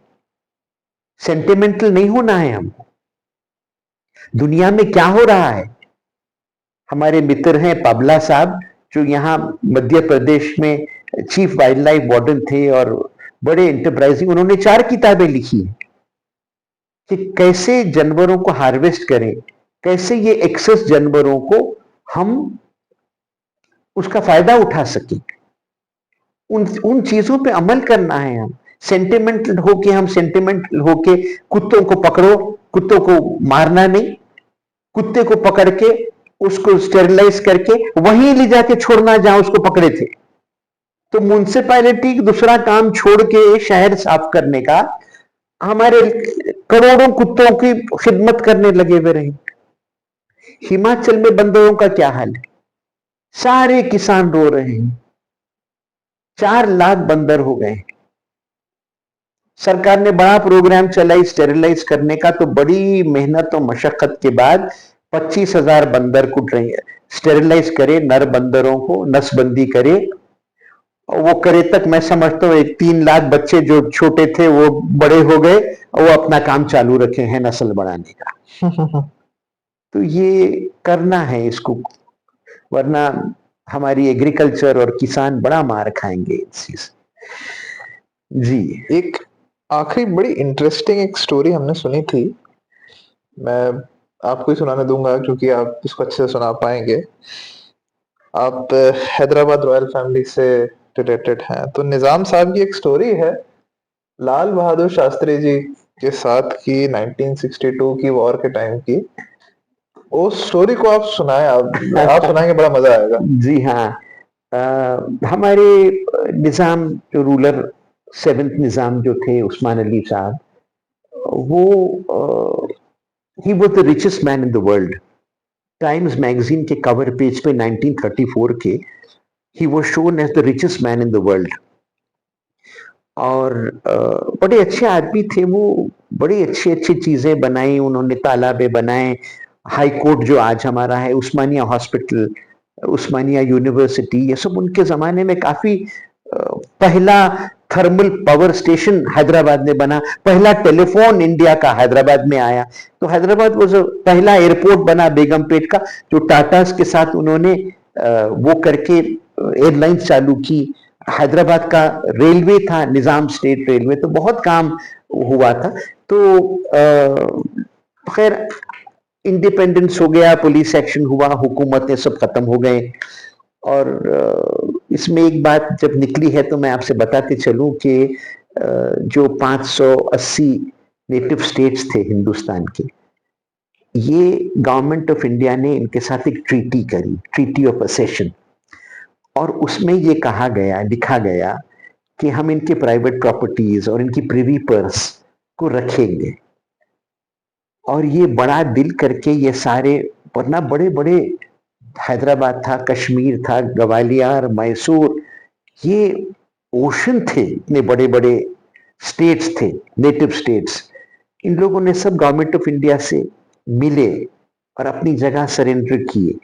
सेंटिमेंटल नहीं होना है हमको। दुनिया में क्या हो रहा है? हमारे मित्र हैं पाबला साहब, जो यहाँ मध्य प्रदेश में चीफ वाइल्ड लाइफ वार्डन थे और बड़े इंटरप्राइजिंग, उन्होंने 4 किताबें लिखी हैं कि कैसे जानवरों को हार्वेस्ट करें, कैसे ये एक्सेस जानवरों को हम उसका फायदा उठा सकें। उन उन चीजों पे अमल करना है। हम सेंटिमेंटल होके कुत्तों को पकड़ो, कुत्तों को मारना नहीं, कुत्ते को पकड़ के उसको स्टेरिलाइज करके वहीं ले जाके छोड़ना जहां उसको पकड़े थे। तो म्युनिसिपैलिटी दूसरा काम छोड़ के शहर साफ करने का हमारे करोड़ों कुत्तों की खिदमत करने लगे हुए रहे। हिमाचल में बंदरों का क्या हाल है? सारे किसान रो रहे हैं, 4 लाख बंदर हो गए। सरकार ने बड़ा प्रोग्राम चलाई स्टेरिलाइज करने का, तो बड़ी मेहनत और मशक्कत के बाद 25,000 बंदर को स्टेरिलाइज करे, नर बंदरों को नसबंदी करे। और वो करे तक मैं समझता हूँ 3 लाख बच्चे जो छोटे थे वो बड़े हो गए, और वो अपना काम चालू रखे हैं नस्ल बढ़ाने का। तो ये करना है इसको, वरना हमारी एग्रीकल्चर और किसान बड़ा मार खाएंगे इस चीज। जी एक आखिरी बड़ी इंटरेस्टिंग एक स्टोरी हमने सुनी थी, मैं आपको ही सुनाने दूंगा क्योंकि आप इसको अच्छे से सुना पाएंगे। आप हैदराबाद रॉयल फैमिली से रिलेटेड हैं, तो निजाम साहब की एक स्टोरी है लाल बहादुर शास्त्री जी के साथ की 1962 की वॉर के टाइम की। उस स्टोरी को आप सुनाए, आप सुनाएंगे, बड़ा मजा आएगा। जी हाँ, हमारे निजाम जो रूलर 7th निजाम जो थे उस्मान अली साहब, वो ही was the richest man in the world. Times magazine के कवर पेज पे 1934 के ही was shown as the richest man in the world. और बड़े अच्छे आदमी थे वो, बड़ी अच्छी अच्छी चीजें बनाई उन्होंने, तालाबे बनाए, हाई कोर्ट जो आज हमारा है, उस्मानिया हॉस्पिटल, उस्मानिया यूनिवर्सिटी, ये सब उनके जमाने में काफी पहला थर्मल पावर स्टेशन हैदराबाद में बना, पहला टेलीफोन इंडिया का हैदराबाद में आया। तो हैदराबाद वो जो पहला एयरपोर्ट बना बेगमपेट का, जो टाटास के साथ उन्होंने वो करके एयरलाइंस चालू की। हैदराबाद का रेलवे था निजाम स्टेट रेलवे, तो बहुत काम हुआ था। तो खैर इंडिपेंडेंस हो गया, पुलिस एक्शन हुआ, हुकूमतें सब खत्म हो गए। और इसमें एक बात जब निकली है तो मैं आपसे बताते चलूं कि जो 580 नेटिव स्टेट्स थे हिंदुस्तान के, ये गवर्नमेंट ऑफ इंडिया ने इनके साथ एक ट्रीटी करी, ट्रीटी ऑफ असेशन। और उसमें ये कहा गया, लिखा गया कि हम इनके प्राइवेट प्रॉपर्टीज और इनकी प्रिवी पर्स को रखेंगे। और ये बड़ा दिल करके ये सारे, वरना बड़े बड़े हैदराबाद था, कश्मीर था, ग्वालियर, मैसूर, ये ओशन थे, इतने बड़े बड़े स्टेट्स थे, नेटिव स्टेट्स। इन लोगों ने सब गवर्नमेंट ऑफ इंडिया से मिले और अपनी जगह सरेंडर किए।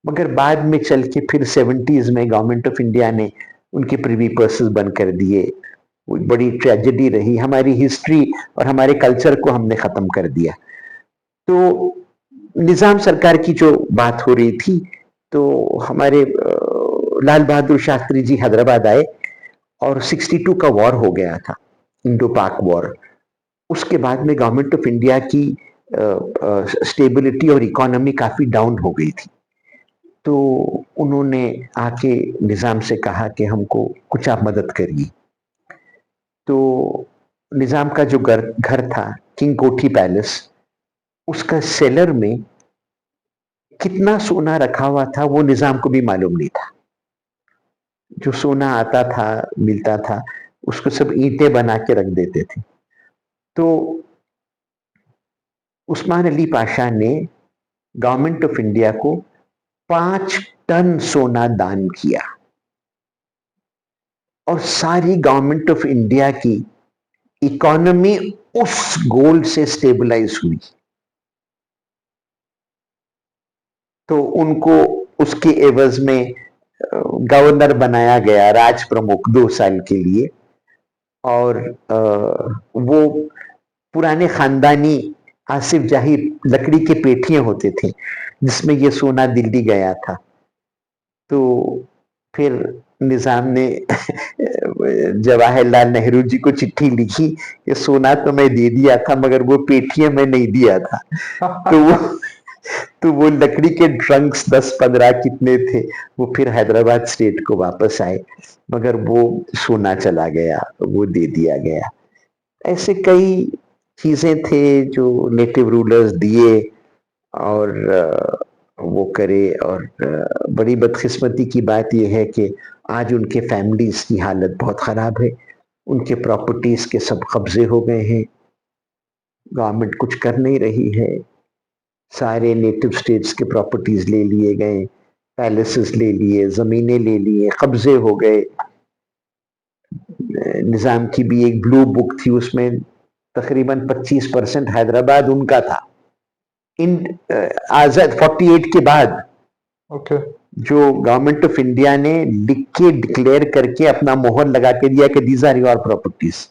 मगर बाद में चल के फिर 70s में गवर्नमेंट ऑफ इंडिया ने उनके प्रिवी पर्सेस बंद कर दिए। वो बड़ी ट्रेजेडी रही, हमारी हिस्ट्री और हमारे कल्चर को हमने खत्म कर दिया। तो निजाम सरकार की जो बात हो रही थी, तो हमारे लाल बहादुर शास्त्री जी हैदराबाद आए और 62 का वॉर हो गया था, इंडो पाक वॉर। उसके बाद में गवर्नमेंट ऑफ इंडिया की स्टेबिलिटी और इकोनॉमी काफी डाउन हो गई थी। तो उन्होंने आके निजाम से कहा कि हमको कुछ आप मदद करिए। तो निजाम का जो घर था किंग कोठी पैलेस, उसका सेलर में कितना सोना रखा हुआ था वो निजाम को भी मालूम नहीं था। जो सोना आता था, मिलता था, उसको सब ईंटें बना के रख देते थे। तो उस्मान अली पाशा ने गवर्नमेंट ऑफ इंडिया को 5 टन सोना दान किया और सारी गवर्नमेंट ऑफ इंडिया की इकोनॉमी उस गोल्ड से स्टेबलाइज हुई। तो उनको उसके एवज में गवर्नर बनाया गया, राज प्रमुख 2 साल के लिए। और वो पुराने खानदानी आसिफ जाहिर लकड़ी के पेटियां होते थे जिसमें ये सोना दिल्ली गया था। तो फिर निजाम ने जवाहरलाल नेहरू जी को चिट्ठी लिखी कि सोना तो मैं दे दिया था मगर वो पेटियां मैं नहीं दिया था। तो वो लकड़ी के ट्रंक्स 10-15 कितने थे वो फिर हैदराबाद स्टेट को वापस आए, मगर वो सोना चला गया, वो दे दिया गया। ऐसे कई चीजें थे जो नेटिव रूलर्स दिए और वो करे। और बड़ी बदकिस्मती की बात यह है कि आज उनके फैमिलीज की हालत बहुत खराब है। उनके प्रॉपर्टीज के सब कब्जे हो गए हैं, गवर्नमेंट कुछ कर नहीं रही है। सारे नेटिव स्टेट्स के प्रॉपर्टीज ले लिए गए, पैलेसेस ले लिए, जमीनें ले लिए, कब्जे हो गए। निजाम की भी एक ब्लू बुक थी, उसमें तकरीबन 25% हैदराबाद उनका था। इन आजाद 48 के बाद ओके जो गवर्नमेंट ऑफ इंडिया ने लिख के डिक्लेयर करके अपना मोहर लगा के दिया कि दीज आर योर प्रॉपर्टीज,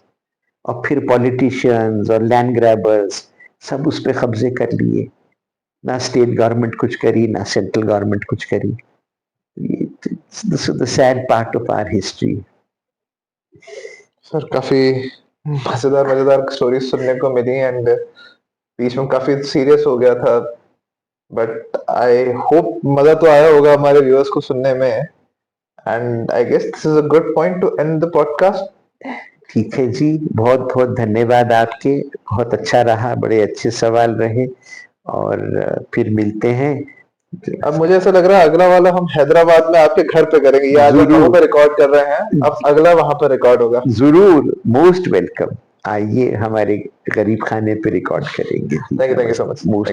और फिर पॉलिटिशियंस और लैंड ग्रैबर्स सब उस पर कब्जे कर लिए। ना स्टेट गवर्नमेंट कुछ करी, ना सेंट्रल गवर्नमेंट कुछ करी। This is the sad part of our history. Sir, काफी मजेदार स्टोरी सुनने को मिली एंड बीच में काफी सीरियस हो गया था, बट आई होप मजा तो आया होगा हमारे व्यूअर्स को सुनने में। And I guess this is a good point to end the podcast. ठीक है जी, बहुत बहुत धन्यवाद आपके, बहुत अच्छा रहा, बड़े अच्छे सवाल रहे और फिर मिलते हैं। अब मुझे ऐसा लग रहा है अगला वाला हम हैदराबाद में आपके घर पे करेंगे। ये आज हम जरूर। वहाँ पे रिकॉर्ड कर रहे हैं, अब अगला वहां पे रिकॉर्ड होगा। जरूर, मोस्ट वेलकम। आइए हमारे गरीब खाने पे रिकॉर्ड करेंगे। Thank you so much. Most